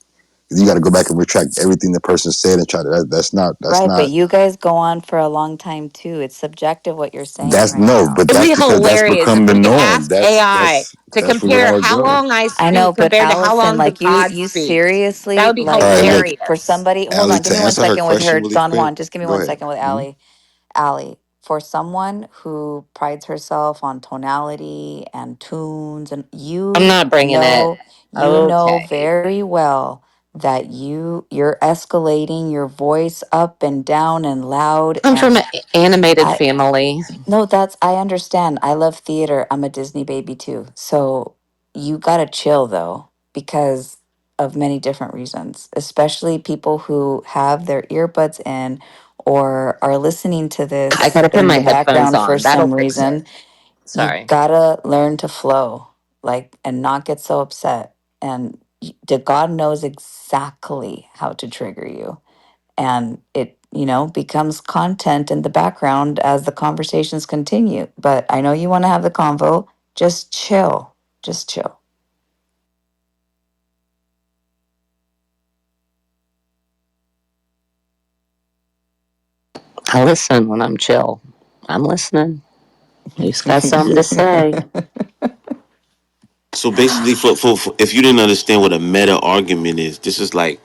You got to go back and retract everything the person said and try to. That's not. That's Right, but not. you guys go on for a long time too. It's subjective what you're saying That's right no. now. But It'd that's be because that's hilarious become if the we could norm. ask AI to That's really compare how it how goes. long I I know, speak but compared to how Allison, long the like you God you speaks. That seriously would be like All right. for Look, for hilarious. somebody, hold Allie, on, give to me one answer her second with question her, really Don quick. Juan. Just give me Go one ahead. second with Hmm. Allie, for someone who prides herself on tonality and tunes, and I'm not bringing it. you know Okay. very well that you're escalating your voice up and down and loud, I'm from and an animated I family. no, that's I understand. I love theater. I'm a Disney baby too. So you gotta chill though, because of many different reasons, especially people who have their earbuds in or are listening to I this gotta put in my the headphones background for on. That'll some fix it. reason. You Sorry. gotta learn to flow, like, and not get so upset. And God knows exactly how to trigger you, and it becomes content in the background as the conversations continue. But I know you want to have the convo. Just chill. Just chill. I listen when I'm chill. I'm listening. Who's got something to say? So basically, for if you didn't understand what a meta argument is, this is like,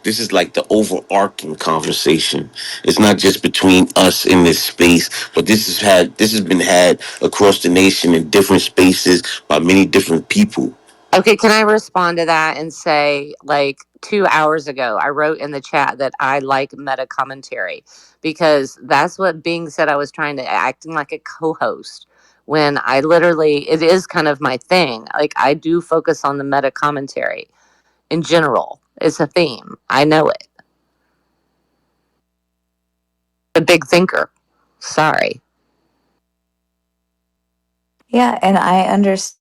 this is like the overarching conversation. It's not just between us in this space, but this has been had across the nation in different spaces by many different people. Okay, can I respond to that and say, like, 2 hours ago, I wrote in the chat that I like meta commentary because that's what Bing said I was trying to acting like a co host when I literally, it is kind of my thing. Like, I do focus on the meta commentary in general. It's a theme. I know it. A big thinker. Sorry. Yeah, and I understand